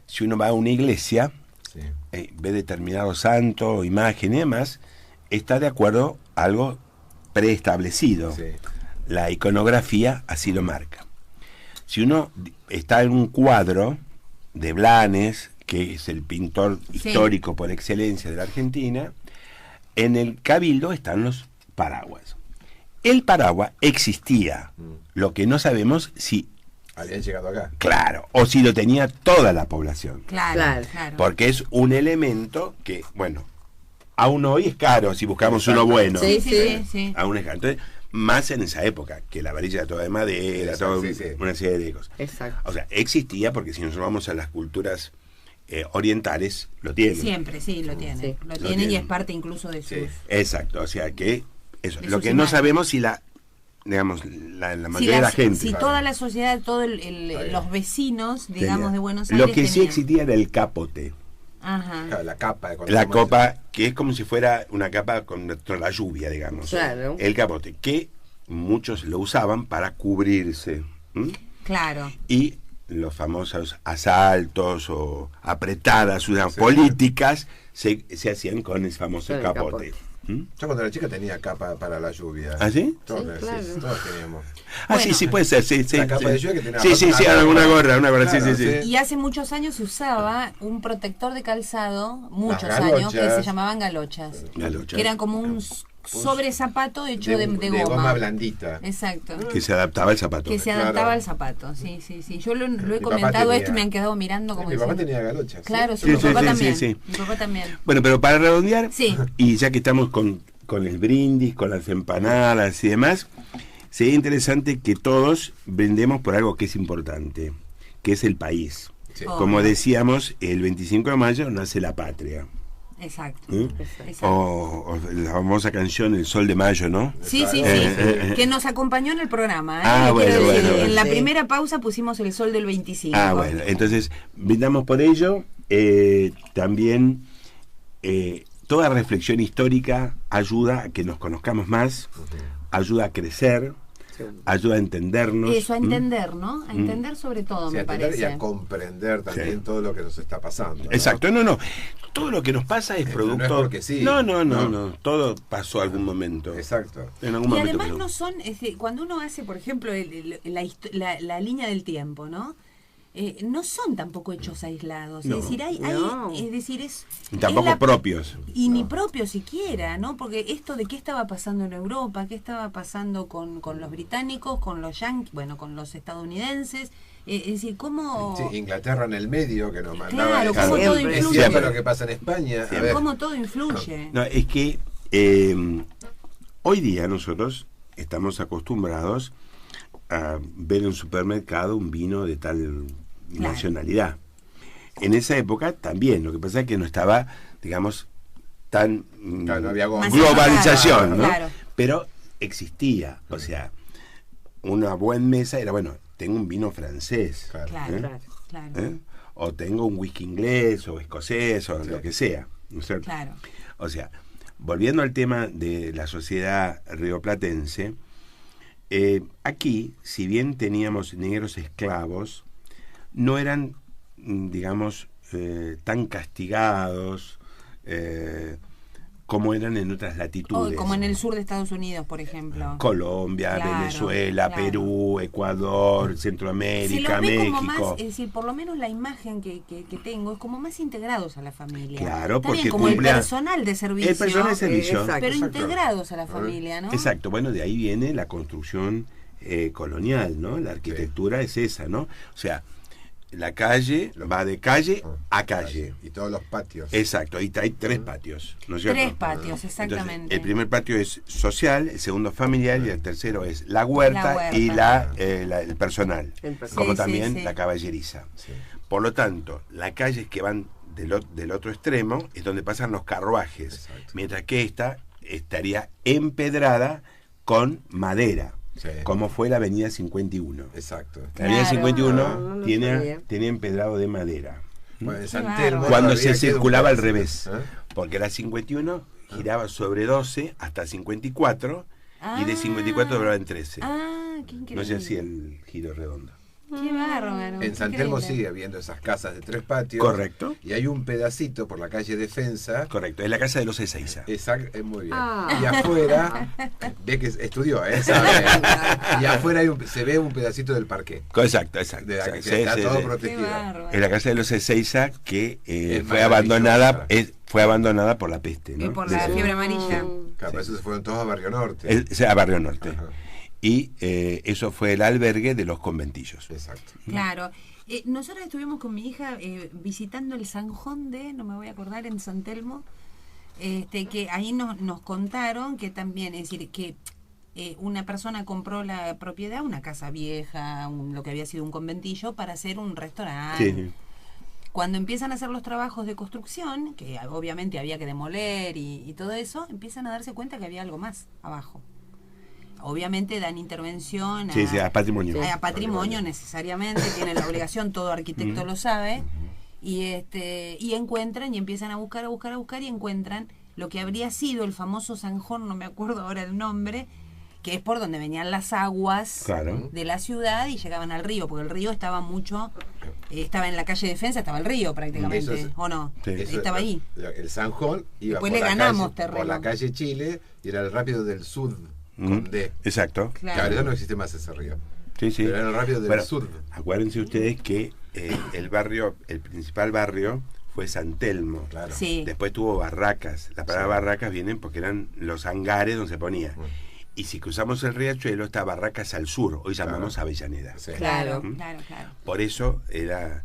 si uno va a una iglesia, Sí. ve determinado santo, imagen y demás, está de acuerdo a algo preestablecido. Sí. La iconografía así lo marca. Si uno está en un cuadro de Blanes, que es el pintor Sí. histórico por excelencia de la Argentina, en el cabildo están los paraguas. El paraguas existía, lo que no sabemos si, Habían llegado acá. claro, o si lo tenía toda la población. Claro, Claro. claro. Porque es un elemento que, bueno, aún hoy es caro si buscamos uno bueno. Sí, Sí, sí, sí. sí, sí. Aún es caro. Entonces, más en esa época, que la varilla era toda de madera, Exacto, toda sí. una serie de cosas. Exacto. O sea, existía porque si nos vamos a las culturas orientales lo tienen. Siempre, sí, lo tienen. Sí. Lo Lo tienen y tienen. es parte incluso de sus... Sí. Exacto, o sea que eso. De Lo sus que no imágenes. sabemos si la mayoría de la gente. Si toda la sociedad, todos los vecinos, digamos, de Buenos Aires. Lo que sí tenían. existía era el capote. Ajá. Claro, la capa. La copa, que es como si fuera una capa contra la lluvia, digamos. Claro. El capote, que muchos lo usaban para cubrirse. ¿M? Claro. Y los famosos asaltos o apretadas políticas se hacían con ese famoso Con el capote. ¿M? Yo cuando era chica tenía capa para la lluvia. ¿Ah, sí? Todos, Sí, claro. todos teníamos. Ah, sí, sí, puede ser, sí, sí. La capa sí. de lluvia que tenía Sí, una una gorra. gorra, sí, Claro, sí, sí. sí. Y hace muchos años se usaba un protector de calzado, muchos Las años, que galochas. se llamaban galochas. Galocha. Que eran como un sobre zapato hecho de de goma. goma blandita. Exacto. Que se adaptaba al zapato. Que se Claro. adaptaba al zapato, sí, sí, sí. Yo lo he Mi papá comentado tenía- esto y me han quedado mirando como Mi papá diciendo- tenía galochas. ¿sí? Claro, sí, Sí, mi sí, papá sí, también. sí, sí. Mi papá también. Bueno, pero para redondear, Sí. y ya que estamos con el brindis, con las empanadas y demás, sería interesante que todos brindemos por algo que es importante, que es el país. Sí. Oh. Como decíamos, el 25 de mayo nace la patria. Exacto. ¿eh? Exacto. O la famosa canción El Sol de Mayo, ¿no? Sí, sí, sí. Que nos acompañó en el programa. Ah, Quiero bueno, decir, bueno, en la sí. primera pausa pusimos el sol del 25. Ah, bueno, entonces brindamos por ello. También toda reflexión histórica ayuda a que nos conozcamos más, ayuda a crecer, ayuda a entendernos. Eso, a ¿m? entender, ¿no? A entender sobre todo, Sí, a me entender parece. y a comprender también Sí. todo lo que nos está pasando. ¿no? Exacto, no. Todo lo que nos pasa es No producto. es porque sí. No. Todo pasó algún momento. Exacto. En algún Y momento. además pasó. no son, cuando uno hace, por ejemplo, la línea del tiempo, ¿no? No son tampoco hechos aislados. No. Es decir, No. es decir, es Y tampoco es la- propios. Y ni propio siquiera, ¿no? Porque esto de qué estaba pasando en Europa, qué estaba pasando con los británicos, con los yanquis, bueno, con los estadounidenses, es decir, cómo... Sí, Inglaterra en el medio que nos mandaba. Claro, esa- cómo todo Siempre, influye. Siempre lo que pasa en España. A ver, Cómo todo influye. No, es que hoy día nosotros estamos acostumbrados a ver en un supermercado un vino de tal Claro. nacionalidad. En esa época también, lo que pasa es que no estaba, digamos, tan Claro, no había goma. globalización, ¿no? Claro. Pero existía, o sea, una buena mesa era, bueno, tengo un vino francés, Claro. Claro, Claro. claro. ¿eh? O tengo un whisky inglés o escocés o lo que sea, ¿no es cierto? Claro. O sea, volviendo al tema de la sociedad rioplatense, aquí, si bien teníamos negros esclavos, no eran, digamos, tan castigados como eran en otras latitudes. O como en el sur de Estados Unidos, por ejemplo. Colombia, Claro, Venezuela, claro. Perú, Ecuador, Se Centroamérica, los ve como México. más, es decir, por lo menos la imagen que tengo es como más integrados a la familia. Claro, Está bien, porque como el cumple- personal de servicio. El personal de servicio. Exacto. Pero integrados a la familia, ¿no? Exacto, bueno, de ahí viene la construcción colonial, ¿no? La arquitectura es esa, ¿no? O sea, la calle va de calle a calle. Y todos los patios. Exacto, ahí hay tres patios, ¿no es cierto? Tres patios, Entonces, exactamente. el primer patio es social, el segundo familiar y el tercero es la huerta, La huerta. y el personal, El personal. como Sí, sí, también sí. la caballeriza. Sí. Por lo tanto, las calles que van del otro extremo es donde pasan los carruajes, Exacto. mientras que esta estaría empedrada con madera, Sí. como fue la avenida 51. Exacto. La avenida Claro. 51 No lo tiene sabía. empedrado de madera. Bueno, en Qué San bárbaro. Telmo Cuando todavía se queda un circulaba al pedacito, revés, ¿eh? porque la 51 giraba sobre 12 hasta 54 y de 54 doblaba en 13. Ah, qué increíble. No sé si el giro redondo. Qué bárbaro. En qué San Telmo increíble. sigue habiendo esas casas de tres patios. Correcto. Y hay un pedacito por la calle Defensa. Correcto, es la casa de los Ezeiza. Exacto, muy bien. Ah. Y afuera, ve que estudió, ¿eh? ¿Sabe? Y afuera se ve un pedacito del parque. Exacto. De la que Sí, está sí, todo sí. Qué protegido. bárbaro. Es la casa de los Ezeiza que Es fue maravillosa. fue abandonada por la peste, ¿no? Por la Sí. fiebre amarilla. Claro, por eso se fueron todos a Barrio Norte. A Barrio Norte. Ajá. Y eso fue el albergue de los conventillos. Exacto. Claro. Nosotros estuvimos con mi hija visitando el Sanjón no me voy a acordar, en San Telmo, que ahí nos contaron que también, es decir, que una persona compró la propiedad, una casa vieja, lo que había sido un conventillo, para hacer un restaurante. Sí. Cuando empiezan a hacer los trabajos de construcción, que obviamente había que demoler y todo eso, empiezan a darse cuenta que había algo más abajo. Obviamente dan intervención a patrimonio. A patrimonio necesariamente, tienen la obligación, todo arquitecto lo sabe, y encuentran y empiezan a buscar y encuentran lo que habría sido el famoso zanjón, no me acuerdo ahora el nombre, que es por donde venían las aguas de la ciudad y llegaban al río, porque el río estaba estaba en la calle Defensa, estaba el río prácticamente, ¿o no? Sí. Estaba ahí. El zanjón iba Después por, le ganamos terreno. por la calle Chile y era el rápido del sur con D. Exacto. Claro, ya no existe más ese río. Sí. Pero era el rápido del sur. Acuérdense ustedes que el principal barrio fue San Telmo. Claro. Sí. Después tuvo Barracas. La palabra Barracas vienen porque eran los hangares donde se ponía. Y si cruzamos el riachuelo está Barracas al sur, hoy llamamos Avellaneda. Sí. Claro. Por eso era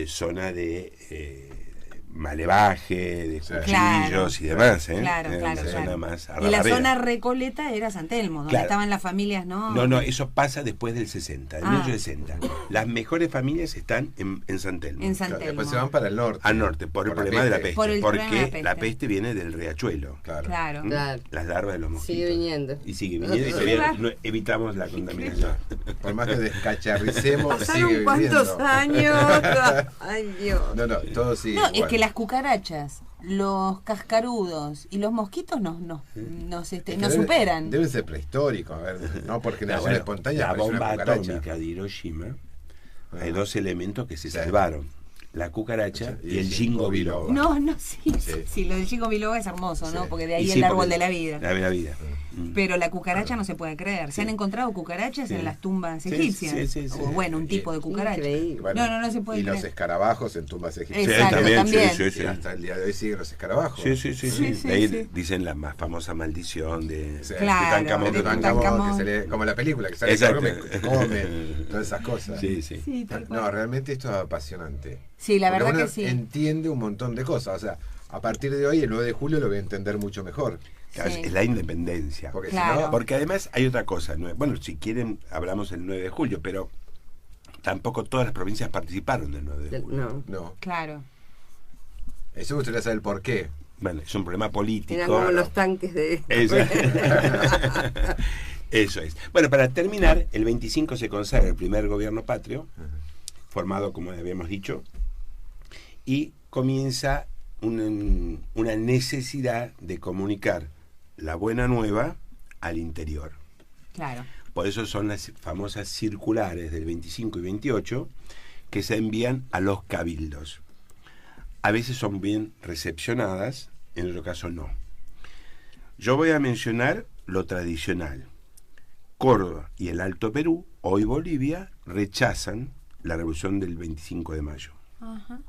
zona de malevaje, de cuchillos y demás. Claro. Zona más Y la arrabera. zona Recoleta era San Telmo, donde estaban las familias, ¿no? No, eso pasa después del 60, del 1860. Las mejores familias están en San Telmo. En San Claro, Telmo. después se van para el norte. Al norte, por el la problema de la peste. peste. Por el problema de la Porque peste. la peste viene del riachuelo. Claro. Las larvas de los mosquitos. Sigue viniendo. Y sigue viniendo y todavía no evitamos la contaminación. Por más que descacharricemos, Pasaron sigue cuántos viviendo. años. Ay, Dios. No, todo sigue No, igual. es que las cucarachas, los cascarudos y los mosquitos nos Es que superan. Deben ser prehistóricos, a ver, no por generación espontánea. La apareció una bomba cucaracha. atómica de Hiroshima, hay dos elementos que se salvaron. La cucaracha y el Ginkgo biloba. No, Sí. sí, lo del Ginkgo biloba es hermoso, ¿no? Sí. Porque de ahí Y el sí, árbol porque de la vida. La vida. Pero la cucaracha no se puede creer. Se han encontrado cucarachas en las tumbas egipcias. sí. O bueno, un tipo de cucaracha. Increíble. Bueno, No se puede Y los creer. escarabajos en tumbas egipcias. Exacto, también. Y hasta el día de hoy siguen los escarabajos. Sí. Sí, De ahí sí. dicen la más famosa maldición de Sí. Claro, Tutankamón. de Tutankamón, que se le, como la película, que sale Exacto. que come, todas esas cosas. Sí. Sí, tal cual. No, realmente esto es apasionante. Sí, la Porque verdad uno que sí. entiende un montón de cosas. O sea, a partir de hoy, el 9 de julio, lo voy a entender mucho mejor. Claro, Sí. es la independencia. Porque Claro. si no, Porque además hay otra cosa. Bueno, si quieren, hablamos el 9 de julio, pero tampoco todas las provincias participaron del 9 de julio. no. Claro. Eso me gustaría saber por qué. Bueno, es un problema político. Eran como los tanques de... Eso es. Bueno, para terminar, el 25 se consagra el primer gobierno patrio, formado, como habíamos dicho, y comienza una necesidad de comunicar la buena nueva al interior. Claro. Por eso son las famosas circulares del 25 y 28 que se envían a los cabildos. A veces son bien recepcionadas, en otro caso no. Yo voy a mencionar lo tradicional. Córdoba y el Alto Perú, hoy Bolivia, rechazan la revolución del 25 de mayo. Ajá.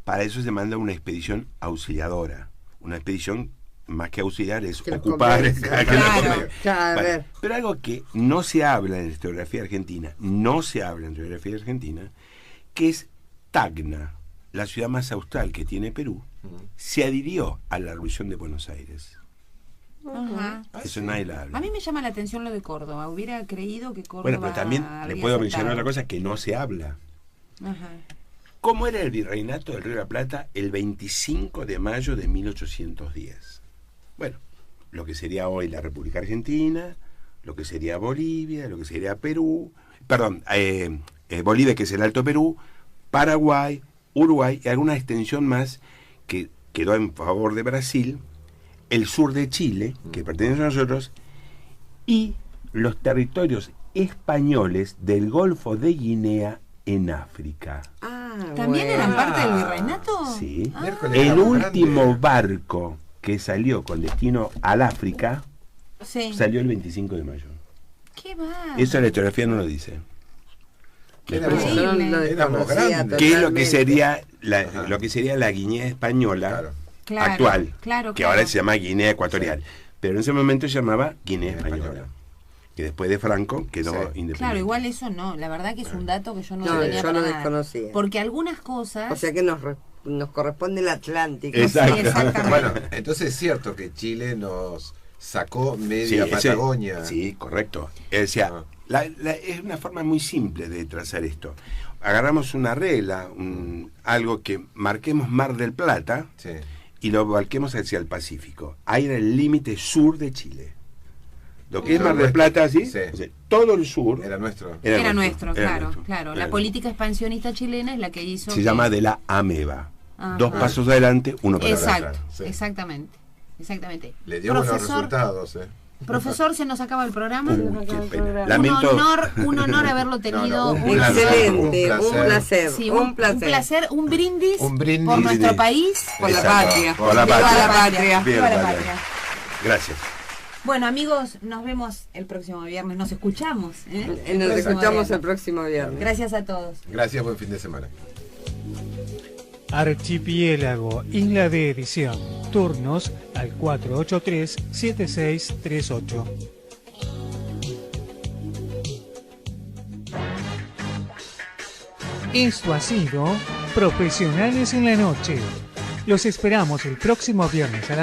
Para eso se manda una expedición auxiliadora. Una expedición más que auxiliar es Que los ocupar. convence. Claro. A Bueno, ver. pero algo que no se habla en la historiografía argentina, que es Tacna, la ciudad más austral que tiene Perú, se adhirió a la revolución de Buenos Aires. Ajá. Eso nadie la habla. A mí me llama la atención lo de Córdoba. Hubiera creído que Córdoba. Bueno, pero también le habría puedo aceptado. mencionar otra cosa que no se habla. Ajá. ¿Cómo era el virreinato del Río de la Plata el 25 de mayo de 1810? Bueno, lo que sería hoy la República Argentina, lo que sería Bolivia, lo que sería Perú, Bolivia, que es el Alto Perú, Paraguay, Uruguay y alguna extensión más que quedó en favor de Brasil, el sur de Chile, que pertenece a nosotros, y los territorios españoles del Golfo de Guinea en África. ¿También eran parte del virreinato? Sí. Miércoles, El éramos último grandes. barco que salió con destino al África Sí. salió el 25 de mayo. ¿Qué va? Eso la historiografía no lo dice. Éramos- Increíble. Yo lo Éramos desconocía grandes. ¿Qué es lo que totalmente. sería Ajá. lo que sería la Guinea española Claro. Claro, actual? claro, que claro. ahora se llama Guinea Ecuatorial. Pero en ese momento se llamaba Guinea española. Española. Que después de Franco quedó Sí. independiente. Claro, igual eso no. La verdad que es un dato que yo no, No, tenía yo para lo nada. desconocía. Porque algunas cosas. O sea que nos corresponde el Atlántico. Exacto. Sí, exactamente. Bueno, entonces es cierto que Chile nos sacó Sí, media Patagonia. sí, correcto. O sea, Ah. es una forma muy simple de trazar esto. agarramos una regla, algo que marquemos Mar del Plata Sí. y lo volquemos hacia el Pacífico. Ahí era el límite sur de Chile. Lo que es Mar del Plata, ¿sí? Sí. O sea, todo el sur Era nuestro. Era nuestro, claro, nuestro. claro. Era La política expansionista chilena es la que hizo... Se que- llama de la ameba. Ajá. 2 pasos adelante, 1 para atrás. Exacto, Sí. exactamente. Le dio buenos Profesor, resultados, profesor, se nos acaba el programa. Qué pena. Un Lamento. honor haberlo tenido. un Un- placer. Excelente, Un un placer. placer, sí, un placer. un brindis, Un brindis. por nuestro Brindis. país. Por la Exacto. patria. Por la Viva patria. la patria. Viva Viva la la patria. patria. Gracias. Bueno, amigos, nos vemos el próximo viernes. Nos escuchamos. El Nos próximo escuchamos viernes. el próximo viernes. Gracias a todos. Gracias, buen fin de semana. Archipiélago, Isla de Edición. Turnos al 483-7638. Esto ha sido Profesionales en la Noche. Los esperamos el próximo viernes a las